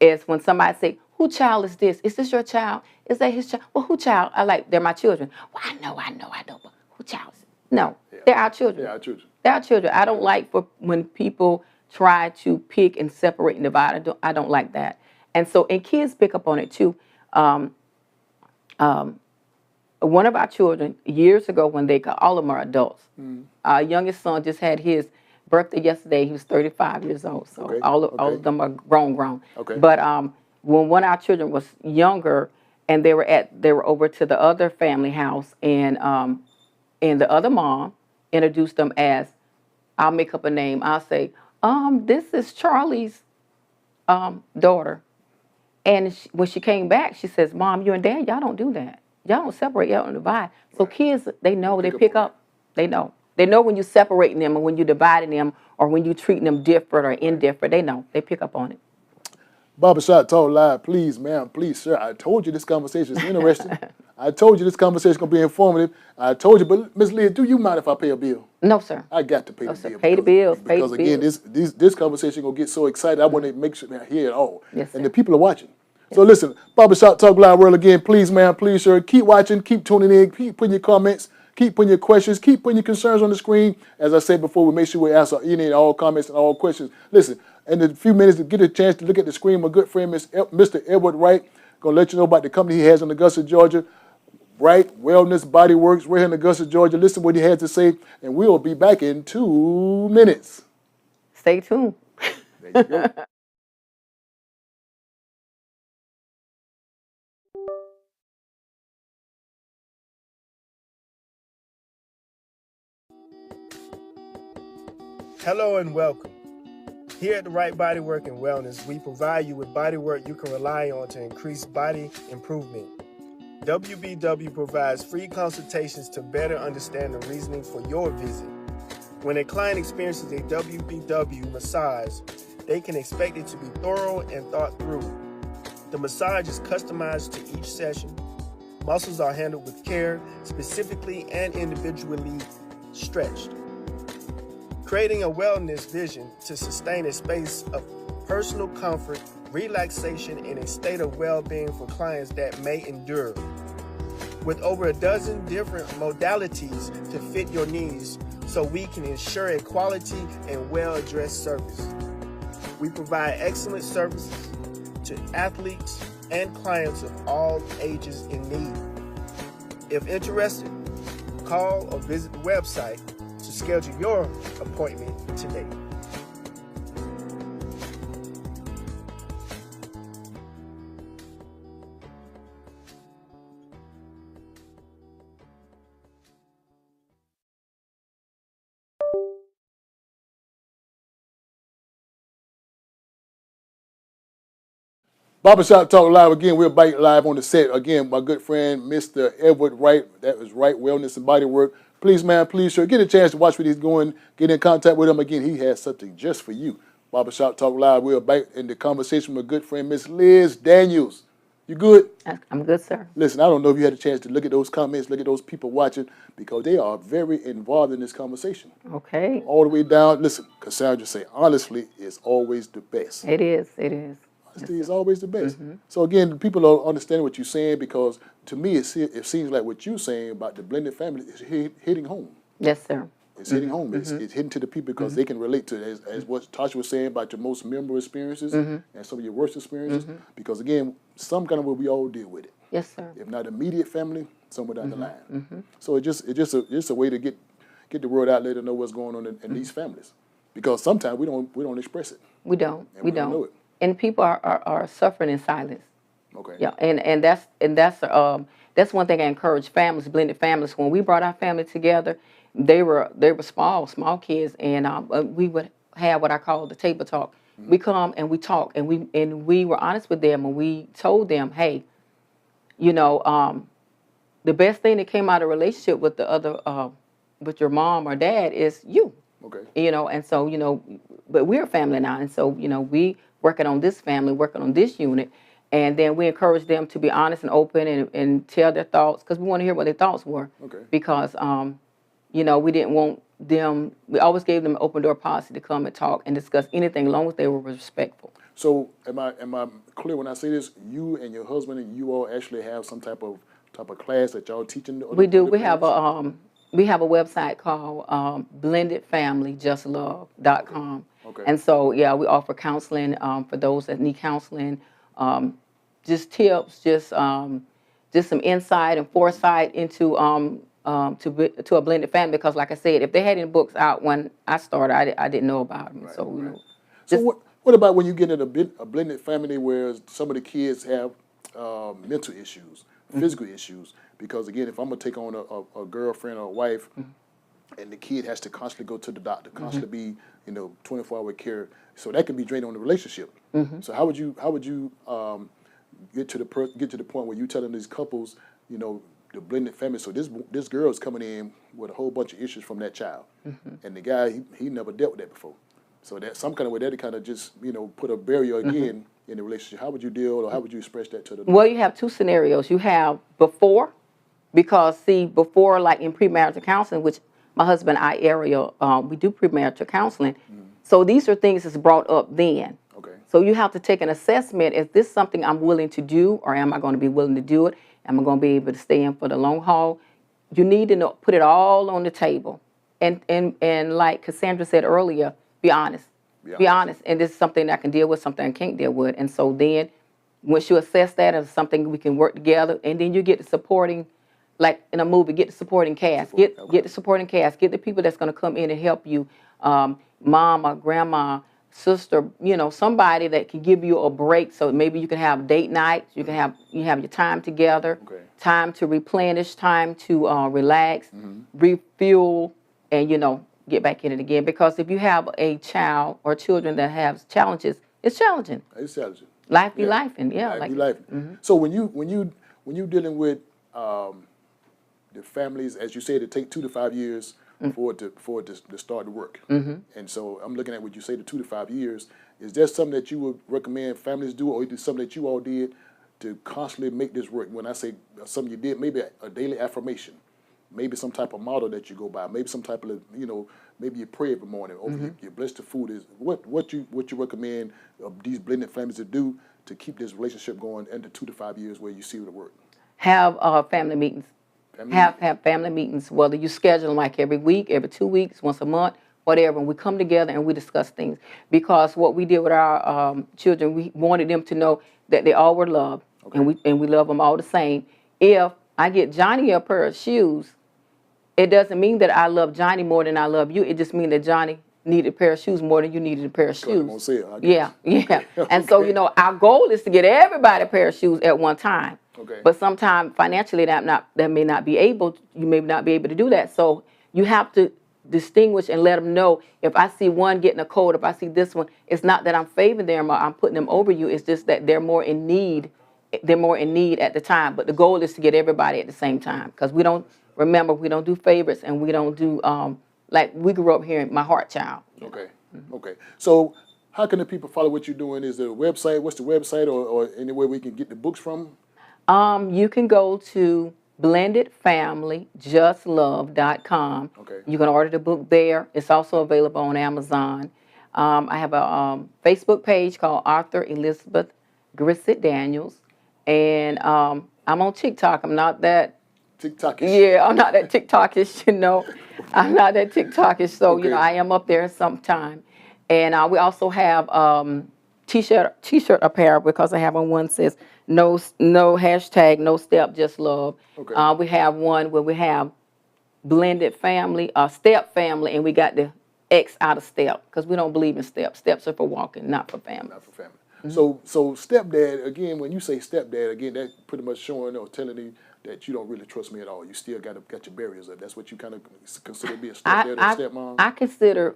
is when somebody say, "Who child is this? Is this your child? Is that his child?" Well, who child? I like, they're my children. Well, I know, but who child is it? No, they're our children. Yeah, our children. They're our children. I don't like when people try to pick and separate and divide. I don't like that. And so, and kids pick up on it too. One of our children, years ago, when all of them are adults. Our youngest son just had his birthday yesterday. He was 35 years old. So all of them are grown. Okay. But when one of our children was younger, and they were over to the other family house, and the other mom introduced them as, I'll make up a name. I'll say, this is Charlie's daughter. And when she came back, she says, Mom, you and Dad, y'all don't do that. Y'all don't separate, y'all don't divide. So kids, they know, they pick up. They know. They know when you're separating them or when you're dividing them or when you're treating them different or indifferent. They know. They pick up on it. Barbershop Talk Live, please, ma'am, please, sir. I told you this conversation is interesting. I told you this conversation is going to be informative. I told you, but Ms. Leah, do you mind if I pay a bill? No, sir. I got to pay the bill. Pay the bills. Because again, this conversation going to get so excited, I want to make sure I hear it all. Yes, sir. And the people are watching. So listen, Barbershop Talk Live World again, please, ma'am, please, sir. Keep watching, keep tuning in, keep putting your comments, keep putting your questions, keep putting your concerns on the screen. As I said before, we make sure we answer any and all comments and all questions. Listen, in a few minutes to get a chance to look at the screen, my good friend, Mr. Edward Wright, going to let you know about the company he has in Augusta, Georgia. Wright Wellness Body Works, right here in Augusta, Georgia. Listen to what he has to say, and we'll be back in 2 minutes. Stay tuned. There you go. Hello and welcome. Here at the Right Bodywork and Wellness, we provide you with bodywork you can rely on to increase body improvement. WBW provides free consultations to better understand the reasoning for your visit. When a client experiences a WBW massage, they can expect it to be thorough and thought through. The massage is customized to each session. Muscles are handled with care, specifically and individually stretched. Creating a wellness vision to sustain a space of personal comfort, relaxation, and a state of well-being for clients that may endure. With over a dozen different modalities to fit your needs, so we can ensure a quality and well-addressed service. We provide excellent services to athletes and clients of all ages in need. If interested, call or visit the website to schedule your appointment today. Barbershop Talk Live again. We're back live on the set again. My good friend, Mr. Edward Wright. That is Wright Wellness and Body Work. Please, man, please, sure, get a chance to watch what he's going. Get in contact with him again. He has something just for you. Barbershop Talk Live. We're back in the conversation with my good friend, Miss Liz Daniels. You good? I'm good, sir. Listen, I don't know if you had a chance to look at those comments, look at those people watching, because they are very involved in this conversation. Okay. All the way down. Listen, Cassandra say, honestly, it's always the best. It is. It is. Honesty is always the best. So again, people don't understand what you're saying, because to me, it seems like what you're saying about the blended family is hitting home. Yes, sir. It's hitting home. It's hitting to the people because they can relate to it, as what Tasha was saying about your most memorable experiences and some of your worst experiences. Because again, some kind of way we all deal with it. Yes, sir. If not immediate family, somewhere down the line. So it's just a way to get the word out there to know what's going on in these families. Because sometimes we don't express it. We don't. And we don't know it. And people are suffering in silence. Okay. Yeah, and that's one thing I encourage families, blended families. When we brought our family together, they were small kids, and we would have what I call the table talk. We come and we talk, and we were honest with them, and we told them, hey, the best thing that came out of a relationship with the other, with your mom or dad is you. Okay. And so but we're a family now, and so we working on this family, working on this unit. And then we encourage them to be honest and open and tell their thoughts, because we want to hear what their thoughts were. Okay. Because, we didn't want them, we always gave them an open door policy to come and talk and discuss anything, as long as they were respectful. So am I clear when I say this? You and your husband and you all actually have some type of class that y'all teaching? We do. We have a website called blendedfamilyjustlove.com. Okay. And so, yeah, we offer counseling for those that need counseling, just tips, just some insight and foresight into to a blended family. Because, like I said, if they had any books out when I started, I didn't know about them. Right, So, right. So what about when you get in a blended family where some of the kids have mental issues, physical issues? Because again, if I'm gonna take on a girlfriend or a wife, and the kid has to constantly go to the doctor, constantly be 24-hour care, so that can be draining on the relationship. So how would you get to the point where you telling these couples, the blended family? So this girl is coming in with a whole bunch of issues from that child, and the guy he never dealt with that before. So that some kind of way that kind of just put a barrier again in the relationship. How would you deal, or how would you express that to the? Well, you have two scenarios. You have before, because before, like in premarital counseling, which my husband and I, Ariel, we do premarital counseling. So these are things that's brought up then. Okay. So you have to take an assessment. Is this something I'm willing to do, or am I going to be willing to do it? Am I going to be able to stay in for the long haul? You need to put it all on the table. And like Cassandra said earlier, be honest. Be honest. And this is something I can deal with, something I can't deal with. And so then once you assess that as something we can work together, and then you get the supporting, like in a movie, get the supporting cast. Get the supporting cast. Get the people that's going to come in and help you, mom or grandma, sister, somebody that can give you a break. So maybe you can have date nights. You can have your time together, time to replenish, time to relax, refuel, and get back in it again. Because if you have a child or children that have challenges, it's challenging. It's challenging. Life be life, and life be life. So when you dealing with the families, as you said, it take 2 to 5 years for it to start to work. And so I'm looking at what you say, the 2 to 5 years. Is there something that you would recommend families do, or is it something that you all did to constantly make this work? When I say something you did, maybe a daily affirmation, maybe some type of model that you go by, maybe some type of maybe you pray every morning, or you bless the food. Is what you recommend these blended families to do to keep this relationship going into 2 to 5 years where you see it work? Have family meetings. have family meetings, whether you schedule them like every week, every 2 weeks, once a month, whatever. And we come together and we discuss things. Because what we did with our children, we wanted them to know that they all were loved, and we love them all the same. If I get Johnny a pair of shoes, it doesn't mean that I love Johnny more than I love you. It just means that Johnny needed a pair of shoes more than you needed a pair of shoes. Won't say it, I guess. Yeah. And so, our goal is to get everybody a pair of shoes at one time. Okay. But sometimes financially that may not be able. You may not be able to do that. So you have to distinguish and let them know. If I see one getting a coat, if I see this one, it's not that I'm favoring them or I'm putting them over you. It's just that they're more in need. They're more in need at the time. But the goal is to get everybody at the same time, because we don't do favorites, and we don't do like we grew up here in my heart child. Okay. Okay. So how can the people follow what you're doing? Is there a website? What's the website, or anywhere we can get the books from? You can go to blendedfamilyjustlove.com. Okay. You can order the book there. It's also available on Amazon. I have a Facebook page called Arthur Elizabeth Grissett Daniels, and I'm on TikTok. I'm not that TikTokish. Yeah, I'm not that TikTokish, I'm not that TikTokish, so, Okay. I am up there sometime. And we also have t-shirt apparel, because I have one says no hashtag, no step, just love. Okay. We have one where we have blended family, step family, and we got the X out of step, because we don't believe in steps. Steps are for walking, not for family. Not for family. So stepdad, again, when you say stepdad, again, that's pretty much showing or telling me that you don't really trust me at all. You still got your barriers up. That's what you kind of consider to be a stepdad or stepmom? I consider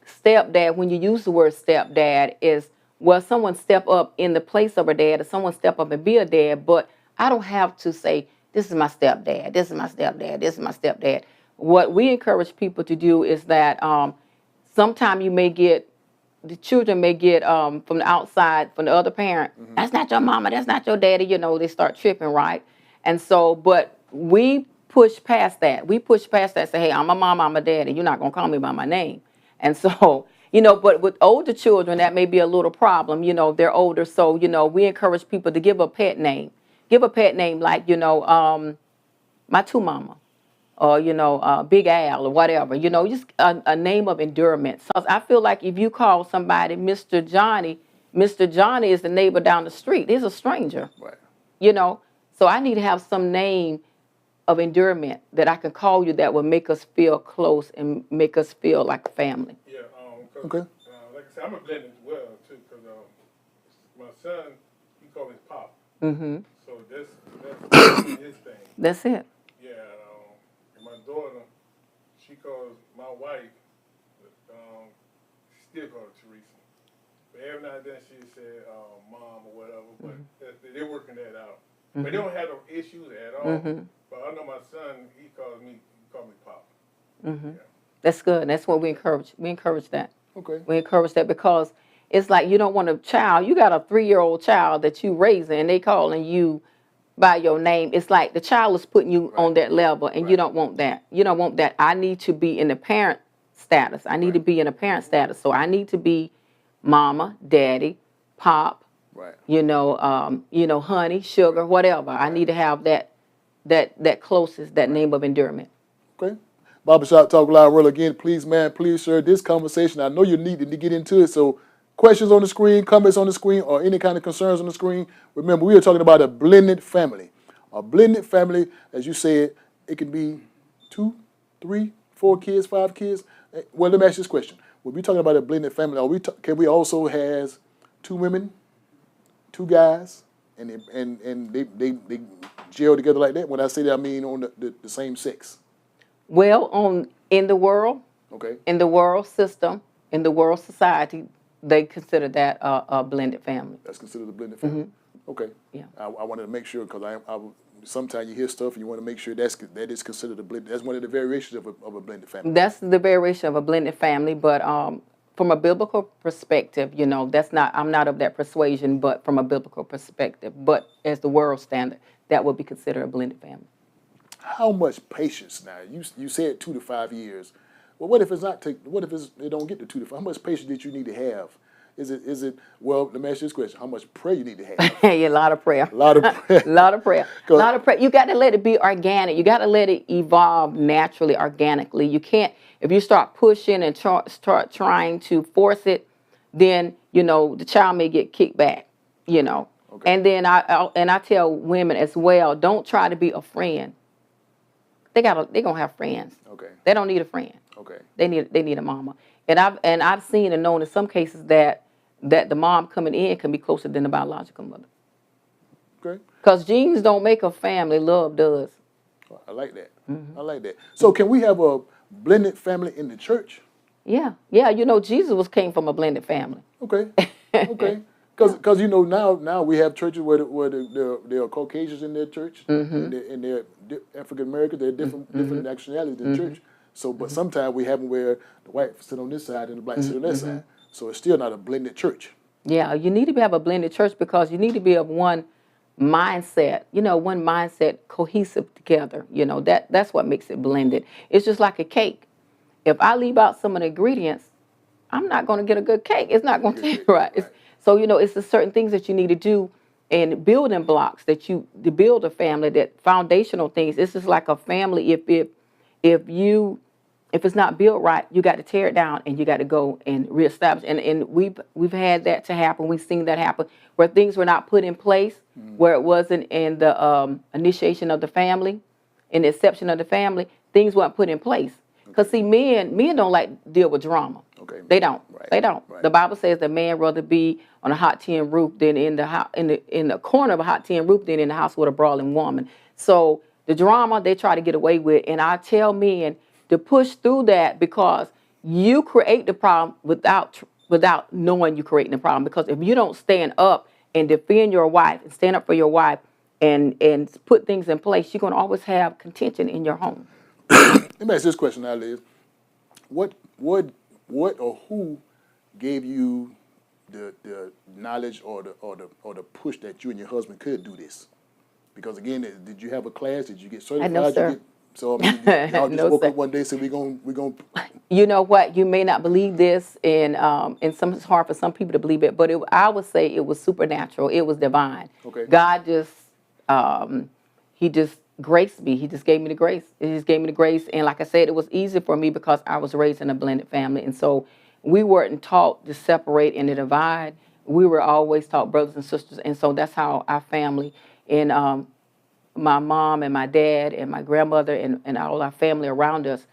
stepdad, when you use the word stepdad, is, well, someone step up in the place of a dad, or someone step up and be a dad, but I don't have to say, this is my stepdad, this is my stepdad, this is my stepdad. What we encourage people to do is that sometimes the children may get from the outside, from the other parent, that's not your mama, that's not your daddy, they start tripping, right? And so, but we push past that. We push past that, say, hey, I'm a mama, I'm a daddy, you're not going to call me by my name. And so, but with older children, that may be a little problem, they're older. So, we encourage people to give a pet name. Give a pet name like, my two mama, or, Big Al, or whatever, just a name of endearment. So I feel like if you call somebody Mr. Johnny is the neighbor down the street. He's a stranger, Right. So I need to have some name of endearment that I can call you that will make us feel close and make us feel like a family. Yeah, Okay. like I said, I'm a blended as well, too, because my son, he called me Pop. Mm-hmm. So that's his thing. That's it. Yeah, and my daughter, she calls my wife, she still calls her Teresa. But every now and then she said mom or whatever, but they're working that out. But they don't have no issues at all. But I know my son, he called me Pop. Yeah. That's good. That's what we encourage. We encourage that. Okay. We encourage that, because it's like you don't want a child. You got a 3-year-old child that you raising, and they calling you by your name. It's like the child is putting you on that level, and you don't want that. You don't want that. I need to be in the parent status. I need to be in a parent status. So I need to be mama, daddy, pop, Right. honey, sugar, whatever. I need to have that closest, that name of endearment. Okay. Barbershop Talk Live World again. Please, man, please share this conversation. I know you need to get into it. So questions on the screen, comments on the screen, or any kind of concerns on the screen. Remember, we are talking about a blended family. A blended family, as you said, it can be 2, 3, 4 kids, 5 kids. Well, let me ask you this question. When we're talking about a blended family, can we also have 2 women, 2 guys, and they gel together like that? When I say that, I mean on the same sex. Well, in the world, Okay. in the world system, in the world society, they consider that a blended family. That's considered a blended family. Okay. Yeah. I wanted to make sure, because I sometimes you hear stuff and you want to make sure that is considered a blended. That's one of the variations of a blended family. That's the variation of a blended family, but from a biblical perspective, that's not. I'm not of that persuasion, but from a biblical perspective, but as the world standard, that would be considered a blended family. How much patience now? You said 2 to 5 years. Well, what if it's not? What if it don't get to 2 to 5? How much patience did you need to have Is it? Well, let me ask you this question: how much prayer you need to have? Yeah, a lot of prayer. A lot of prayer. A lot of prayer. A 'Cause- lot of prayer. You got to let it be organic. You got to let it evolve naturally, organically. You can't, if you start pushing and start trying to force it, then, the child may get kicked back, Okay. And then I tell women as well, don't try to be a friend. They're going to have friends. Okay. They don't need a friend. Okay. They need a mama. And I've seen and known in some cases that the mom coming in can be closer than the biological mother. Okay. Because genes don't make a family, love does. I like that. Mm-hmm. I like that. So can we have a blended family in the church? Yeah. Jesus came from a blended family. Okay. Okay. Because now we have churches where there are Caucasians in their church Mm-hmm. and they're African Americans. They're different nationalities in church. So, but sometimes we have them where the white sit on this side and the black sit on that side. So it's still not a blended church. Yeah, you need to have a blended church because you need to be of one mindset, one mindset cohesive together. That's what makes it blended. It's just like a cake. If I leave out some of the ingredients, I'm not going to get a good cake. It's not going to taste right. So, it's the certain things that you need to do and building blocks to build a family, that foundational things. It's just like a family. If it's not built right, you got to tear it down and you got to go and reestablish. And we've had that to happen. We've seen that happen where things were not put in place, where it wasn't in the initiation of the family, in the inception of the family. Things weren't put in place. Because see, men don't like to deal with drama. Okay. They don't. Right. They don't. Right. The Bible says the man rather be on a hot tin roof than in the corner of a hot tin roof than in the house with a brawling woman. So the drama they try to get away with, and I tell men to push through that because you create the problem without knowing you're creating the problem. Because if you don't stand up and defend your wife and stand up for your wife and put things in place, you're gonna always have contention in your home. Let me ask this question now, Liz. What or who gave you the knowledge or the push that you and your husband could do this? Because again, did you have a class? Did you get certified? No, sir. So I mean, y'all just No, woke sir. up one day and said we gonna. You know what? You may not believe this, and it's hard for some people to believe it, but I would say it was supernatural. It was divine. Okay. God just, He just graced me. He just gave me the grace. He just gave me the grace, and like I said, it was easy for me because I was raised in a blended family, and so we weren't taught to separate and to divide. We were always taught brothers and sisters, and so that's how our family and my mom and my dad and my grandmother and all our family around us,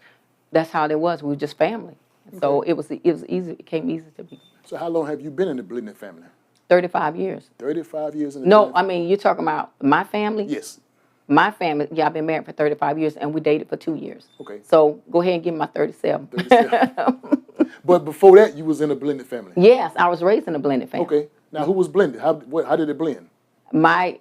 that's how it was. We were just family. So it was easy. It came easy to me. So how long have you been in the blended family? 35 years. 35 years in the No, blended I mean, you're talking about my family? Yes. My family, yeah, I've been married for 35 years, and we dated for 2 years. Okay. So go ahead and give me my 37. 37. But before that, you was in a blended family. Yes, I was raised in a blended family. Okay. Now, who was blended? How did it blend? My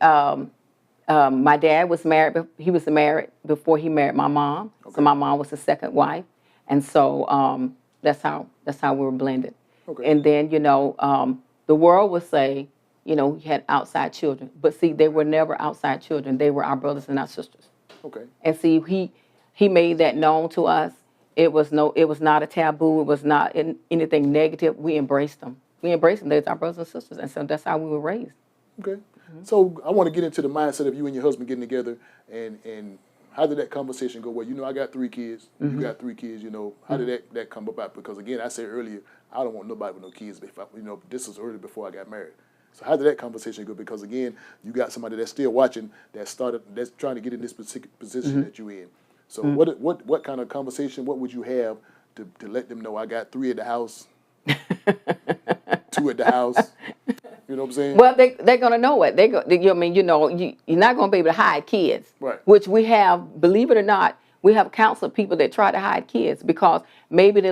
dad was married. He was married before he married my mom. Okay. So my mom was his second wife, and so that's how we were blended. Okay. And then the world would say, he had outside children, but see, they were never outside children. They were our brothers and our sisters. Okay. And see, he made that known to us. It was not a taboo. It was not anything negative. We embraced them. They're our brothers and sisters, and so that's how we were raised. Okay. So I want to get into the mindset of you and your husband getting together, and how did that conversation go? Well, I got 3 kids. You got 3 kids. How did that come about? Because again, I said earlier, I don't want nobody with no kids. If this was early before I got married. So how did that conversation go? Because again, you got somebody that's still watching, that's trying to get in this specific position that you're in. So what kind of conversation? What would you have to let them know I got 3 at the house, 2 at the house? You know what I'm saying? Well, they're gonna know it. You're not gonna be able to hide kids. Right. Which we have, believe it or not, we have counseled people that try to hide kids because maybe the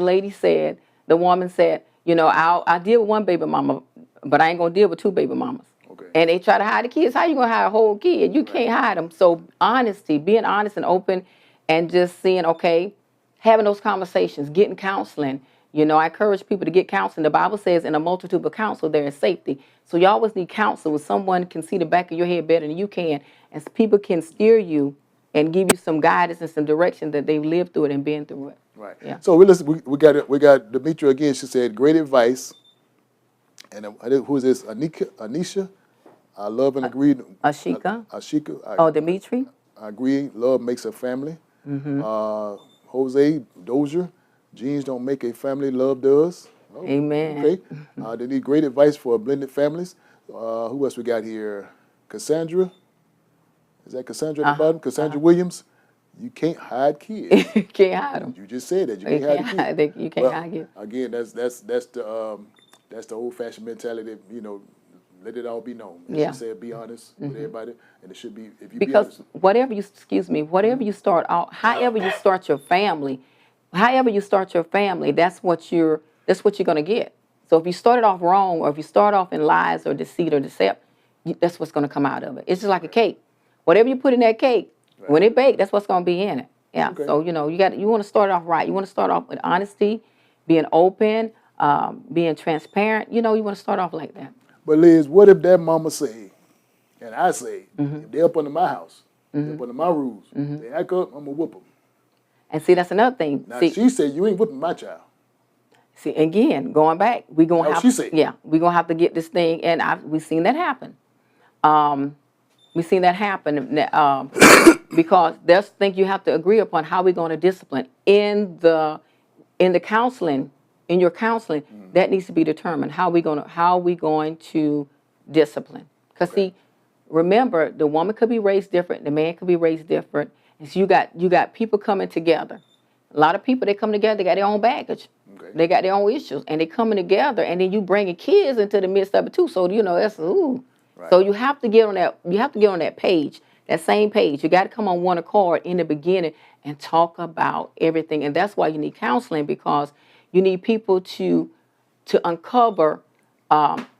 woman said, I'll deal with 1 baby mama, but I ain't gonna deal with 2 baby mamas. Okay. And they try to hide the kids. How you gonna hide a whole kid? You can't hide them. So honesty, being honest and open, and just seeing, having those conversations, getting counseling. I encourage people to get counseling. The Bible says in a multitude of counsel there is safety. So you always need counsel where someone can see the back of your head better than you can, and people can steer you and give you some guidance and some direction that they've lived through it and been through it. Right. Yeah. So we got Demetria again. She said, great advice. And who is this? Anisha? I love and agree. Ashika. Ashika. Oh, Dimitri. I agree. Love makes a family. Jose Dozier. Genes don't make a family. Love does. Oh, Amen. Okay. They need great advice for blended families. Who else we got here? Cassandra. Is that Cassandra at the bottom? Cassandra Williams. You can't hide kids. Can't hide them. You just said that you can't hide the kids. You can't hide kids. Again, that's the old-fashioned mentality. Let it all be known. As you said, be honest with everybody, and it should be if you be honest. Because whatever you start out, however you start your family, that's what you're gonna get. So if you started off wrong, or if you start off in lies or deceit or deception, that's what's gonna come out of it. It's just like a cake. Whatever you put in that cake, when it bakes, that's what's gonna be in it. Yeah. Okay. So you want to start off right. You want to start off with honesty, being open, being transparent. You want to start off like that. But Liz, what if that mama say, and I say, if they're up under my house, they're up under my rules, they act up, I'm gonna whoop them. And see, that's another thing. Now she said you ain't whooping my child. See, again, going back, we're gonna we're gonna have to get this thing, and we've seen that happen. We've seen that happen because there's things you have to agree upon how we're going to discipline in the counseling. In your counseling, that needs to be determined. How we going to discipline? Because see, remember, the woman could be raised different, the man could be raised different, and so you got people coming together. A lot of people, they come together, they got their own baggage, they got their own issues, and they coming together, and then you bringing kids into the midst of it too. So that's ooh. Right. So you have to get on that. You have to get on that page, that same page. You got to come on one accord in the beginning and talk about everything, and that's why you need counseling, because you need people to uncover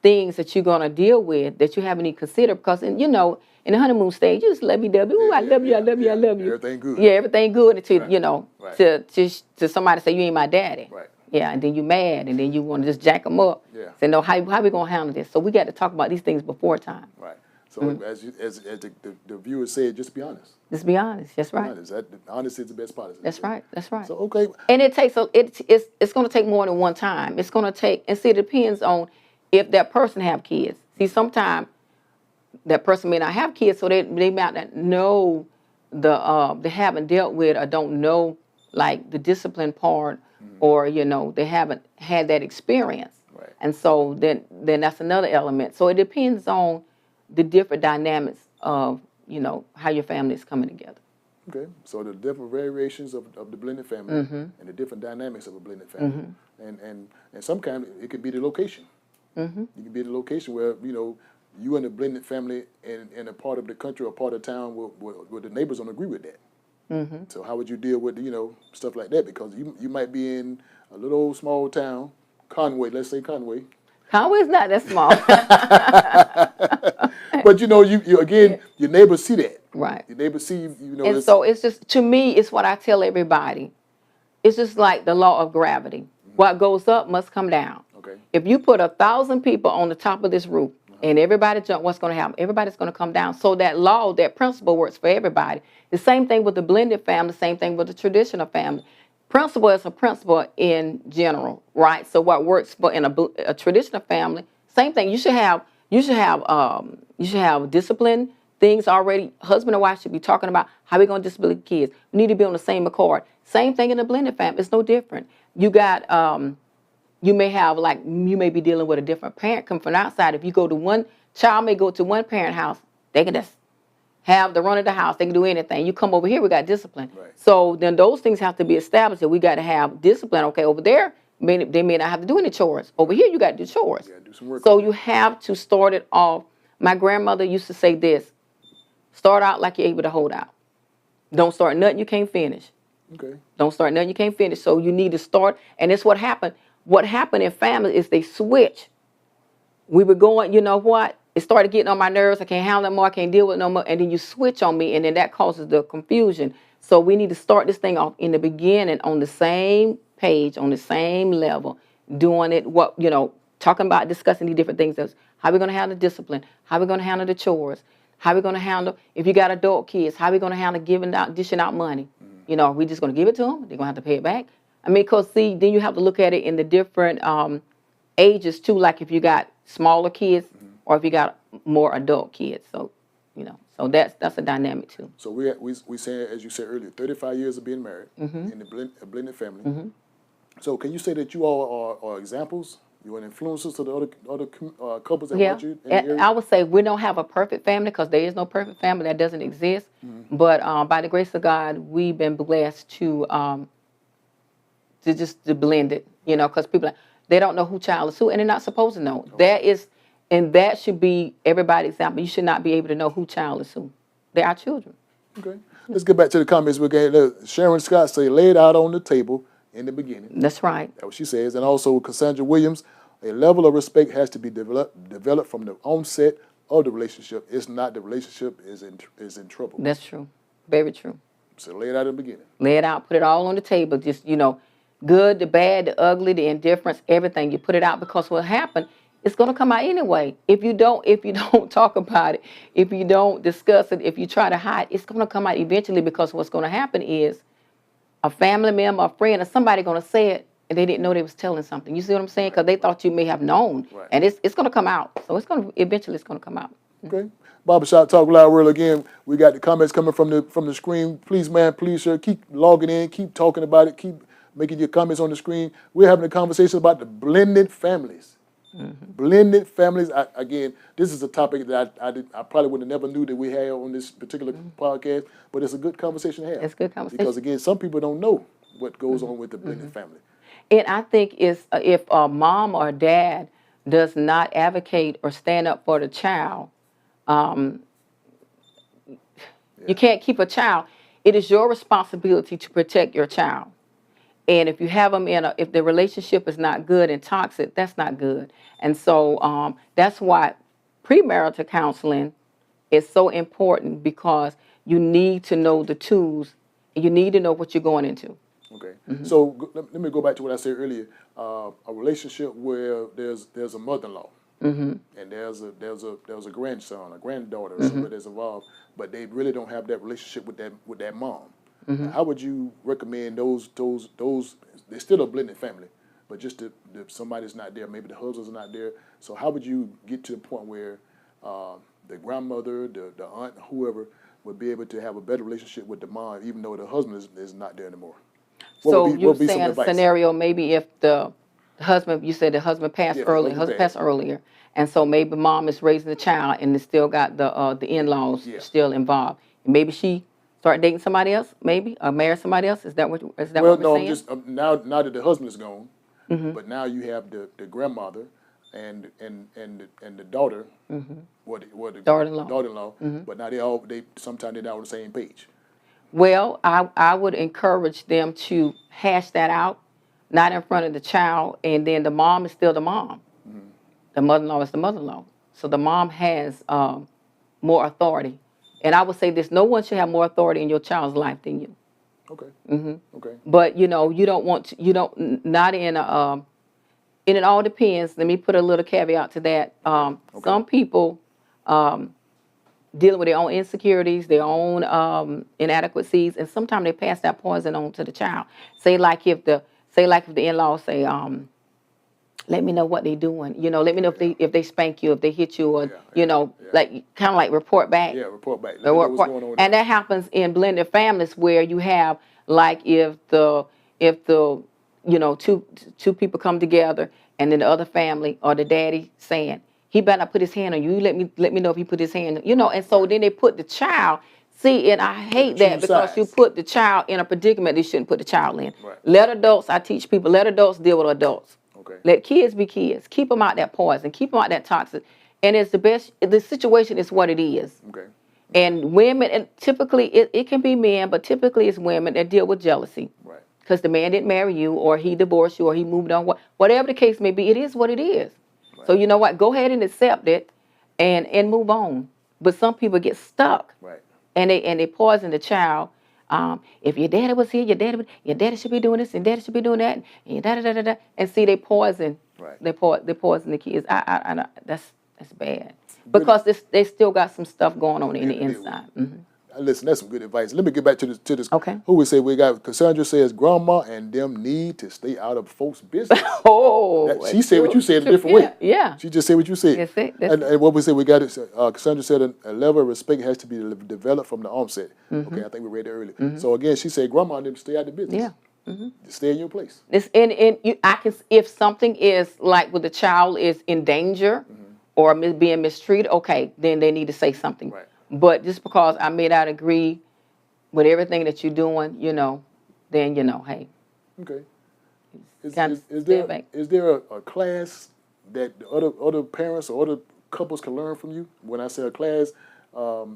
things that you're going to deal with that you haven't even considered. Because in the honeymoon stage, you just lovey-dovey. Ooh, I love you, I love you, I love you. Everything good. Yeah, everything good until to somebody say you ain't my daddy. Right. Yeah, and then you mad, and then you want to just jack them up. Yeah. Say no, how we gonna handle this? So we got to talk about these things before time. Right. So as the viewer said, just be honest. Just be honest. That's right. Honesty is the best policy. That's right. That's right. So okay. And it takes it's going to take more than one time. It's going to take, and see, it depends on if that person have kids. See, sometimes that person may not have kids, so they might not know they haven't dealt with or don't know like the discipline part, or they haven't had that experience. Right. And so then that's another element. So it depends on the different dynamics of how your family is coming together. Okay, so the different variations of the blended family and the different dynamics of a blended family, and some kind it could be the location. It could be the location where you and the blended family in a part of the country or part of town where the neighbors don't agree with that. So how would you deal with stuff like that? Because you might be in a little old small town, Conway. Let's say Conway. Conway's not that small. But you again, your neighbors see that. Right. Your neighbors see And so it's just, to me, it's what I tell everybody. It's just like the law of gravity. What goes up must come down. Okay. If you put 1,000 people on the top of this roof and everybody jump, what's going to happen? Everybody's going to come down. So that law, that principle works for everybody. The same thing with the blended family, same thing with the traditional family. Principle is a principle in general, right? So what works for in a traditional family, same thing. You should have discipline things already. Husband and wife should be talking about how we're going to discipline the kids. We need to be on the same accord. Same thing in a blended family. It's no different. You got you may be dealing with a different parent come from outside. If you go to one child may go to one parent house, they can just have the run of the house. They can do anything. You come over here, we got discipline. Right. So then those things have to be established. That we got to have discipline. Okay, over there, they may not have to do any chores. Over here, you got to do chores. You got to do some work. So you have to start it off. My grandmother used to say this: start out like you're able to hold out. Don't start nothing you can't finish. Okay. Don't start nothing you can't finish. So you need to start, and it's what happened. What happened in families is they switch. We were going, you know what? It started getting on my nerves. I can't handle it more. I can't deal with it no more. And then you switch on me, and then that causes the confusion. So we need to start this thing off in the beginning on the same page, on the same level, doing it, talking about, discussing these different things. How we're going to handle discipline, how we're going to handle the chores, how we're going to handle, if you got adult kids, how we're going to handle dishing out money. Are we just going to give it to them? They're going to have to pay it back. I mean, because, see, then you have to look at it in the different ages, too. Like if you got smaller kids or if you got more adult kids. So, so that's a dynamic too. So we said, as you said earlier, 35 years of being married in a blended family. So can you say that you all are examples? You are influences to the other couples that Yeah, watch you in the area? I would say we don't have a perfect family because there is no perfect family, that doesn't exist. But by the grace of God, we've been blessed to blend it, because people, they don't know who child is who, and they're not supposed to know. That should be everybody's example. You should not be able to know who child is who. They're our children. Okay. Let's get back to the comments. We're getting Sharon Scott say, laid out on the table in the beginning. That's right. That's what she says. And also Cassandra Williams, a level of respect has to be developed from the onset of the relationship. It's not the relationship is in trouble. That's true. Very true. So lay it out in the beginning. Lay it out, put it all on the table. Just, good, the bad, the ugly, the indifference, everything. You put it out because what happened, it's going to come out anyway. If you don't talk about it, if you don't discuss it, if you try to hide, it's going to come out eventually because what's going to happen is a family member, a friend, or somebody going to say it and they didn't know they was telling something. You see what I'm saying? Because they thought you may have known. Right. And it's going to come out. So eventually it's going to come out. Okay. Barbershop Talk Loud World again. We got the comments coming from the screen. Please, man, please, sir, keep logging in, keep talking about it, keep making your comments on the screen. We're having a conversation about the blended families. Blended families. Again, this is a topic that I probably would have never knew that we had on this particular podcast, but it's a good conversation to have. It's a good conversation. Because, again, some people don't know what goes on with the blended family. And I think if a mom or dad does not advocate or stand up for the child, you can't keep a child. It is your responsibility to protect your child. And if you have them if the relationship is not good and toxic, that's not good. And so that's why premarital counseling is so important, because you need to know the tools and you need to know what you're going into. Okay. So let me go back to what I said earlier. A relationship where there's a mother-in-law and there's a grandson, a granddaughter, or somebody that's involved, but they really don't have that relationship with that mom. How would you recommend those? They're still a blended family, but just if somebody's not there, maybe the husband's not there. So how would you get to the point where the grandmother, the aunt, whoever would be able to have a better relationship with the mom, even though the husband is not there anymore? So you're saying a scenario, maybe if the husband, you said the husband passed earlier, and so maybe mom is raising the child and it's still got the in-laws still involved. And maybe she start dating somebody else, maybe, or marry somebody else. Is that what we're saying? Well, no, I'm just now that the husband is gone, but now you have the grandmother and the daughter, or the daughter-in-law, but now sometimes they're not on the same page. Well, I would encourage them to hash that out, not in front of the child, and then the mom is still the mom. The mother-in-law is the mother-in-law. So the mom has more authority. And I would say this: no one should have more authority in your child's life than you. Okay. Okay. But you don't want to, not in a, and it all depends. Let me put a little caveat to that. Some people dealing with their own insecurities, their own inadequacies, and sometimes they pass that poison on to the child. Say like if the in-laws say, let me know what they're doing. Let me know if they spank you, if they hit you, or like kind of like report back. Yeah, report back. Let me know what's going on and that happens in blended families where you have like if the two people come together and then the other family or the daddy saying, he better not put his hand on you. Let me know if he put his hand, and so then they put the child. See, and I hate that because you put the child in a predicament they shouldn't put the child in. Right. I teach people, let adults deal with adults. Okay. Let kids be kids. Keep them out that poison. Keep them out that toxic. And it's the best, the situation is what it is. Okay. And women, and typically it can be men, but typically it's women that deal with jealousy. Right. Because the man didn't marry you, or he divorced you, or he moved on. Whatever the case may be, it is what it is. Right. So you know what? Go ahead and accept it and move on. But some people get stuck. Right. And they poison the child. If your daddy was here, your daddy should be doing this, and daddy should be doing that, and da. And see, they poison. Right. They poison the kids. That's bad, because they still got some stuff going on in the inside. Listen, that's some good advice. Let me get back to this. Okay. Who we say we got? Cassandra says grandma and them need to stay out of folks' business. Oh, She said what you said a different way. Yeah. She just said what you said. That's it. And what we said, we got it. Cassandra said a level of respect has to be developed from the onset. Okay, I think we read it earlier. So again, she said grandma and them stay out of the business. Yeah. Just stay in your place. It's I can, if something is like with the child is in danger or being mistreated, okay, then they need to say something. Right. But just because I may not agree with everything that you're doing, then hey. Okay. Kind of step back. Is there a class that the other parents or other couples can learn from you? When I say a class, how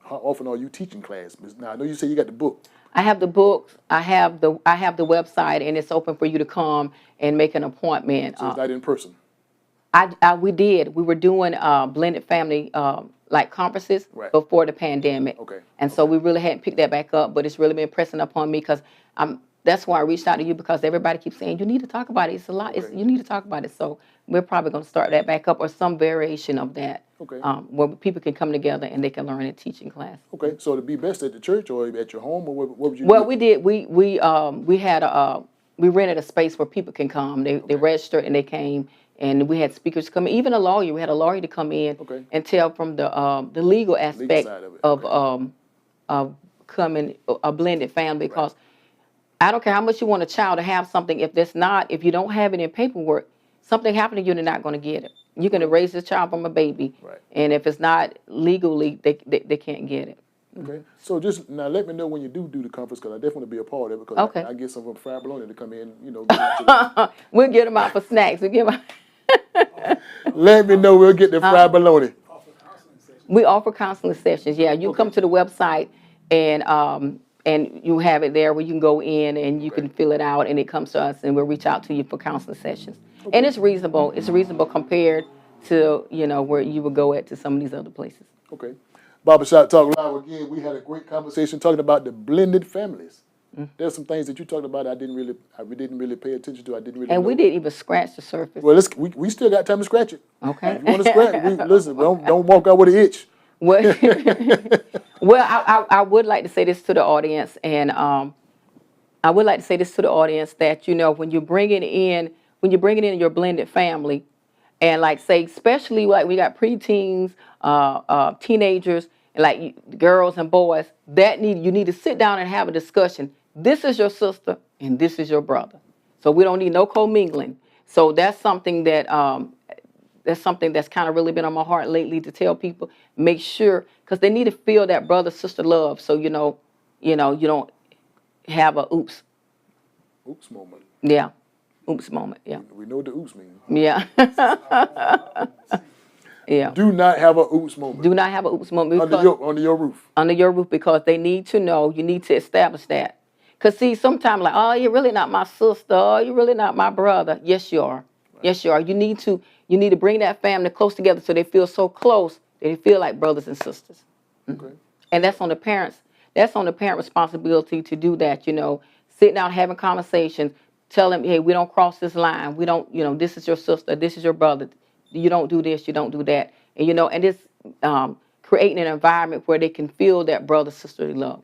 often are you teaching class? Now I know you say you got the book. I have the books. I have the website, and it's open for you to come and make an appointment. So it's not in person. We were doing blended family like conferences Right. before the pandemic. Okay. And so we really hadn't picked that back up, but it's really been pressing upon me because that's why I reached out to you, because everybody keeps saying you need to talk about it. It's a lot. Okay. You need to talk about it. So we're probably going to start that back up or some variation of that. Okay. Where people can come together and they can learn in teaching class. Okay. So to be best at the church or at your home, or what would you Well, do? we did. We rented a space where people can come. They registered and they came, and we had speakers come in. Even a lawyer. We had a lawyer to come in and tell from the legal aspect side of it. of coming a blended family, because I don't care how much you want a child to have something. If you don't have it in paperwork, something happened to you, you're not going to get it. You're going to raise this child from a baby, Right. and if it's not legally, they can't get it. Okay. So just now let me know when you do the conference, because I definitely want to be a part of it, because Okay. I get some from fried bologna to come in, get into We'll get them out for snacks. We give 'em- let me know, we'll get the fried bologna. We offer counseling sessions. Yeah, you come to the website and you have it there where you can go in and you can fill it out, and it comes to us, and we'll reach out to you for counseling sessions. And it's reasonable. It's reasonable compared to where you would go to some of these other places. Okay. Barbershop Talk Live again. We had a great conversation talking about the blended families. There's some things that you talked about I didn't really pay attention to. I didn't really. And know. we didn't even scratch the surface. Well, we still got time to scratch it. Okay. If you want to scratch, listen. Don't walk out with an itch. Well, I would like to say this to the audience, and I would like to say this to the audience that when you're bringing in your blended family, and like say especially like we got preteens, teenagers, and like girls and boys you need to sit down and have a discussion. This is your sister and this is your brother, so we don't need no commingling. So that's something that that's kind of really been on my heart lately, to tell people, make sure, because they need to feel that brother sister love. So you don't have a oops moment. Yeah. Oops moment. Yeah. We know what the oops mean. Yeah. Yeah. Do not have a oops moment. Do not have a oops moment Under your roof. Under your roof, because they need to know. You need to establish that. Because see, sometimes like, oh, you're really not my sister. Oh, you're really not my brother. Yes, you are. Right. Yes, you are. You need to bring that family close together so they feel so close that they feel like brothers and sisters. Okay. And that's on the parents. That's on the parent responsibility to do that. Sitting down, having conversations, tell them, hey, we don't cross this line. We don't, this is your sister, this is your brother. You don't do this, you don't do that. And it's creating an environment where they can feel that brother sisterly love.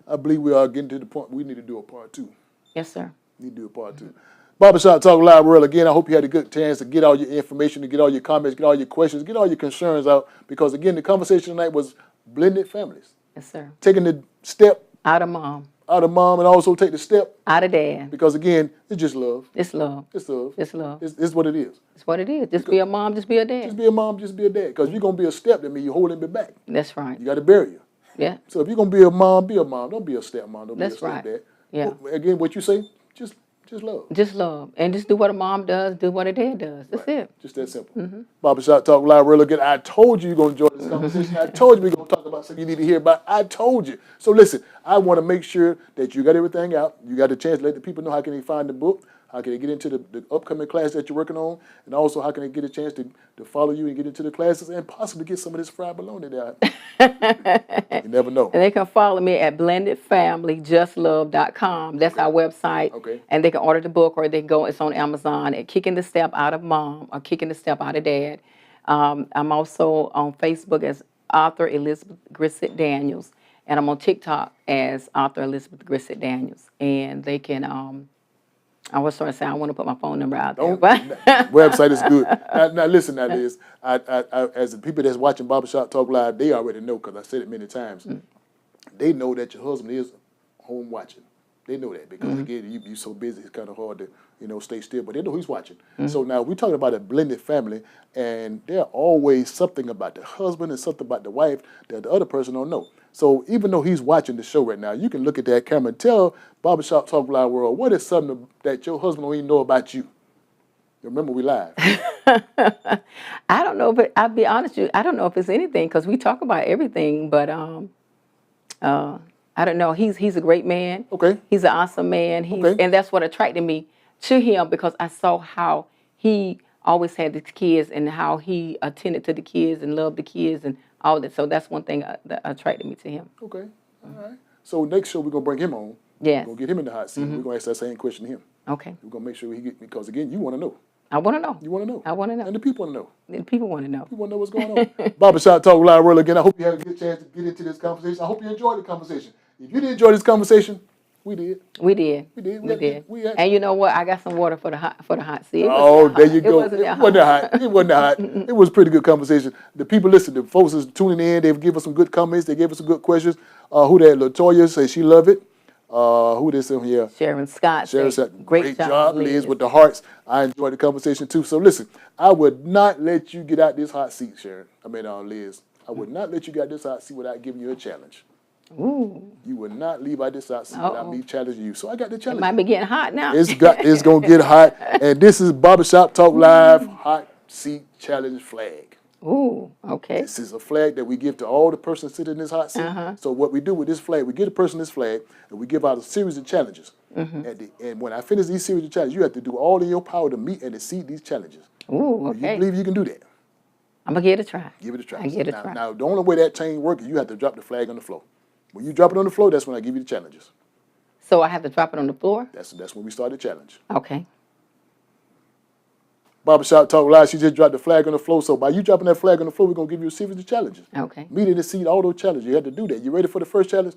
I believe we are getting to the point we need to do a part 2. Yes, sir. Need to do a part 2. Barbershop Talk Live World, again, I hope you had a good chance to get all your information, to get all your comments, get all your questions, get all your concerns out, because again, the conversation tonight was blended families. Yes, sir. Taking the step out of mom, and also take the step out of dad. Because again, it's just love. It's love. It's love. It's love. It's what it is. It's what it is. Just be a mom, just be a dad. Just be a mom, just be a dad. Because if you're going to be a step, that means you're holding me back. That's right. You got to bury you. Yeah. So if you're going to be a mom, be a mom. Don't be a stepmom. Don't That's be a stepdad. right. Yeah. Again, what you say, just love. Just love. And just do what a mom does, do what a dad does. That's it. Just that simple. Barbershop Talk Live World, again, I told you you're going to enjoy this conversation. I told you we're going to talk about something you need to hear about. I told you. So listen, I want to make sure that you got everything out. You got a chance to let the people know how can they find the book, how can they get into the upcoming class that you're working on, and also how can they get a chance to follow you and get into the classes and possibly get some of this fried bologna there. You never know. And they can follow me at blendedfamilyjustlove.com. That's our website. Okay. And they can order the book, or they can go, it's on Amazon, at Kicking the Step Out of Mom or Kicking the Step Out of Dad. I'm also on Facebook as author Elizabeth Grissett Daniels. and I'm on TikTok as author Elizabeth Grissett Daniels. And they can, I was trying to say I want to put my phone number out there, but Website is good. Now listen, now Liz, as the people that's watching Barbershop Talk Live, they already know because I said it many times. They know that your husband is home watching. They know that because again, you're so busy, it's kind of hard to stay still. But they know he's watching. So now we're talking about a blended family, and there's always something about the husband and something about the wife that the other person don't know. So even though he's watching the show right now, you can look at that camera and tell Barbershop Talk Live world what is something that your husband don't even know about you. Remember, we live. I don't know, but I'll be honest with you, I don't know if it's anything because we talk about everything, but I don't know. He's a great man. Okay. He's an awesome man. And that's what attracted me to him because I saw how he always had the kids and how he attended to the kids and loved the kids and all that. So that's one thing that attracted me to him. Okay. All right. So next show we're gonna bring him on. Yes. We're gonna get him in the hot seat. We're gonna ask that same question to him. Okay. We're gonna make sure he get because again, you want to know. I want to know. You want to know. I want to know. And the people want to know. The people want to know. You want to know what's going on. Barbershop Talk Live World again. I hope you had a good chance to get into this conversation. I hope you enjoyed the conversation. If you didn't enjoy this conversation, we did. We did. We did. We did. We had, And you know what? I got some water for the hot seat. there you go. It wasn't that hot. It wasn't that hot. It was a pretty good conversation. The people listen, the folks is tuning in. They've given us some good comments. They gave us some good questions. Who that? LaToya says she loved it. Who this in here? Sharon Scott. Sharon said, great job, Liz, with the hearts. I enjoyed the conversation too. So listen, I would not let you get out this hot seat, Sharon. Liz. I would not let you get out this hot seat without giving you a challenge. Ooh. You would not leave out this hot seat without me challenging you. So I got the challenge. It might be getting hot now. It's gonna get hot. And this is Barbershop Talk Live Hot Seat Challenge flag. Ooh, okay. This is a flag that we give to all the persons sitting in this hot seat. So what we do with this flag, we give a person this flag, and we give out a series of challenges. And when I finish these series of challenges, you have to do all in your power to meet and exceed these challenges. Ooh, okay. You believe you can do that? I'm going to give it a try. Give it a try. I give it a try. Now, the only way that chain works is you have to drop the flag on the floor. When you drop it on the floor, that's when I give you the challenges. So I have to drop it on the floor? That's when we start the challenge. Okay. Barbershop Talk Live, she just dropped the flag on the floor. So by you dropping that flag on the floor, we're going to give you a series of challenges. Okay. Meet and exceed all those challenges. You have to do that. You ready for the first challenge?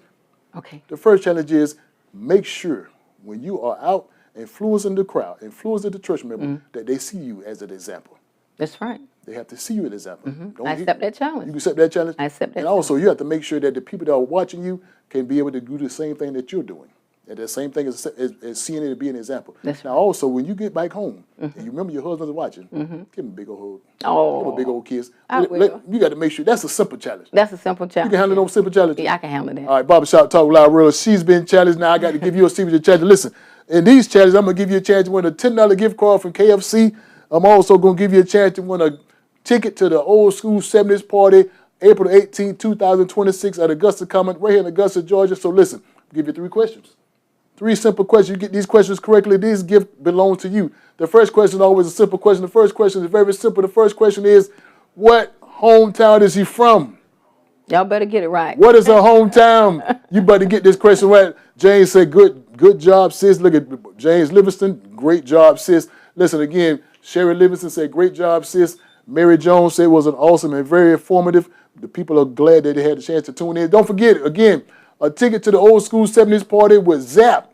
Okay. The first challenge is make sure when you are out influencing the crowd, influencing the church member, that they see you as an example. That's right. They have to see you as an example. I accept that challenge. You accept that challenge? I accept that And also, you have to make sure that the people that are watching you can be able to do the same thing that you're doing. And the same thing as seeing it to be an example. That's now, right. also, when you get back home and you remember your husband's watching, give him a big old hug. Oh. Give him a big old kiss. I will. You got to make sure. That's a simple challenge. That's a simple challenge. You can handle those simple challenges? Yeah, I can handle that. All right, Barbershop Talk Live World. She's been challenged. Now I got to give you a series of challenges. Listen, in these challenges, I'm going to give you a chance to win a $10 gift card from KFC. I'm also going to give you a chance to win a ticket to the old school 70s party, April 18, 2026 at Augusta Common, right here in Augusta, Georgia. So listen, I'll give you 3 questions. 3 simple questions. You get these questions correctly, these gifts belong to you. The first question is always a simple question. The first question is very simple. The first question is, what hometown is he from? Y'all better get it right. What is her hometown? You better get this question right. James said, good job, sis. Look at James Livingston. Great job, sis. Listen again, Sherry Livingston said, great job, sis. Mary Jones said it was an awesome and very informative. The people are glad that they had a chance to tune in. Don't forget, again, a ticket to the old school 70s party with Zap.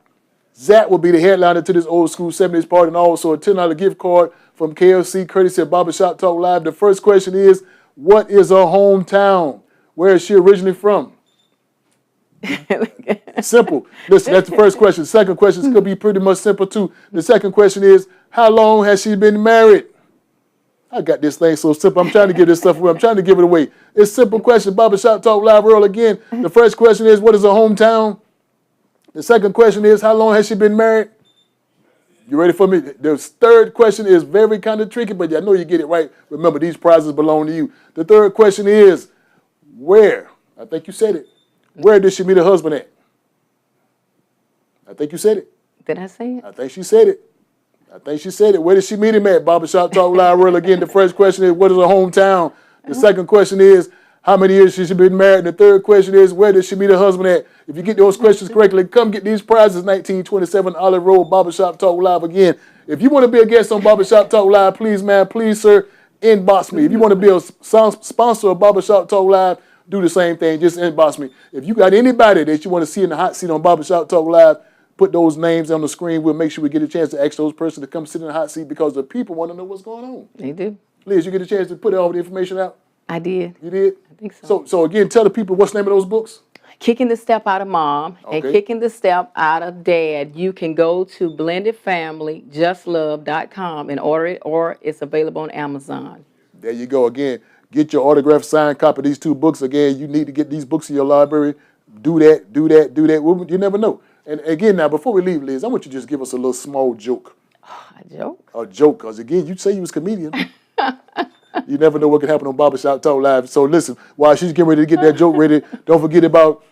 Zap will be the headliner to this old school 70s party, and also a $10 gift card from KFC, courtesy of Barbershop Talk Live. The first question is, what is her hometown? Where is she originally from? Simple. Listen, that's the first question. The second question could be pretty much simple too. The second question is, how long has she been married? I got this thing so simple. I'm trying to give this stuff away. I'm trying to give it away. It's a simple question. Barbershop Talk Live World again. The first question is, what is her hometown? The second question is, how long has she been married? You ready for me? The third question is very kind of tricky, but I know you get it right. Remember, these prizes belong to you. The third question is, where? I think you said it. Where did she meet her husband at? I think you said it. Did I say it? I think she said it. Where did she meet him at? Barbershop Talk Live World again. The first question is, what is her hometown? The second question is, how many years has she been married? And the third question is, where did she meet her husband at? If you get those questions correctly, come get these prizes. 1927 Olive Road, Barbershop Talk Live again. If you want to be a guest on Barbershop Talk Live, please, man, please, sir, inbox me. If you want to be a sponsor of Barbershop Talk Live, do the same thing. Just inbox me. If you got anybody that you want to see in the hot seat on Barbershop Talk Live, put those names on the screen. We'll make sure we get a chance to ask those persons to come sit in the hot seat because the people want to know what's going on. They do. Liz, you get a chance to put all the information out? I did. You did? I think so. So again, tell the people what's the name of those books? Kicking the Step Out of Mom and Okay. Kicking the Step Out of Dad. You can go to blendedfamilyjustlove.com and order it, or it's available on Amazon. There you go. Again, get your autographed signed copy of these 2 books. Again, you need to get these books in your library. Do that, do that, do that. You never know. And again, now, before we leave, Liz, I want you to just give us a little small joke. A joke? A joke, because again, you say you was a comedian. You never know what can happen on Barbershop Talk Live. So listen, while she's getting ready to get that joke ready, don't forget about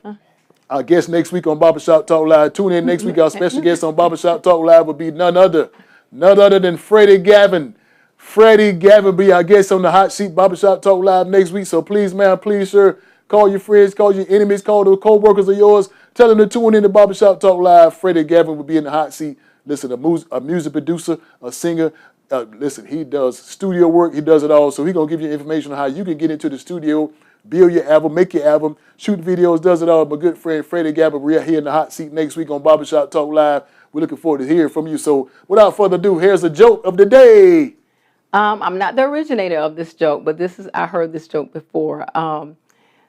our guest next week on Barbershop Talk Live. Tune in next week. Our special guest on Barbershop Talk Live will be none other than Freddie Gavin. Freddie Gavin will be our guest on the hot seat Barbershop Talk Live next week. So please, ma'am, please, sir, call your friends, call your enemies, call the co-workers of yours. Tell them to tune in to Barbershop Talk Live. Freddie Gavin will be in the hot seat. Listen, a music producer, a singer. Listen, he does studio work. He does it all. So he's going to give you information on how you can get into the studio, build your album, make your album, shoot videos, does it all. My good friend Freddie Gavin, we're here in the hot seat next week on Barbershop Talk Live. We're looking forward to hearing from you. So without further ado, here's a joke of the day. I'm not the originator of this joke, but I heard this joke before.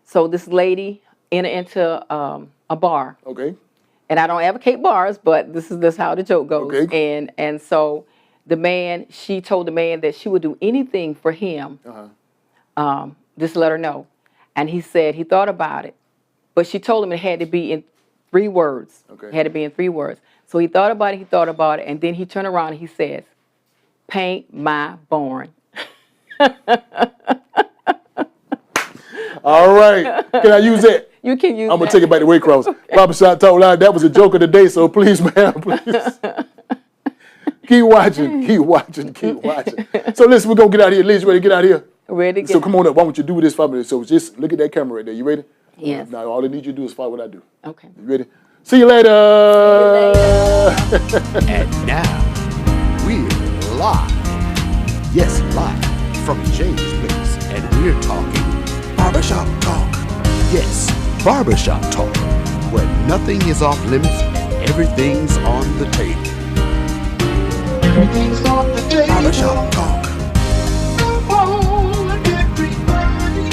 So this lady entered into a bar. Okay. And I don't advocate bars, but this is how the joke goes. Okay. And so she told the man that she would do anything for him. Just let her know. And he said he thought about it, but she told him it had to be in 3 words. Okay. It had to be in 3 words. So he thought about it, and then he turned around and he says, "Paint my barn." All right. Can I use that? You can use I'm going that. to take it back to Waycross. Barbershop Talk Live, that was a joke of the day, so please, ma'am, please. Keep watching. So listen, we're going to get out of here. Liz, you ready to get out of here? Ready to So come on up. Why don't you do this for me? So just look at that camera right there. You ready? Yes. Now, all I need you to do is follow what I do. Okay. You ready? See you later. And now, we're live. Yes, live from James Place. And we're talking, Barbershop Talk. yes, Barbershop Talk, where nothing is off limits and everything's on the table. Everything's on the table. Barbershop Talk. Come on, everybody.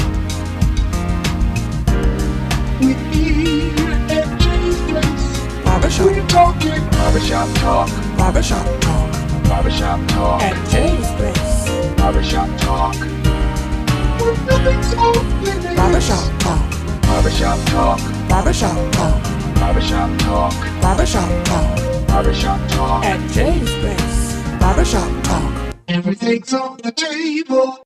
We're here at James Place. Barbershop. We're talking barbershop talk. Barbershop Talk. Barbershop talk. At James Place. Barbershop talk. When nothing's off limits. Barbershop Talk. Barbershop talk. Barbershop Talk. Barbershop talk. Barbershop Talk. Barbershop talk. At James Place. Barbershop Talk. Everything's on the table.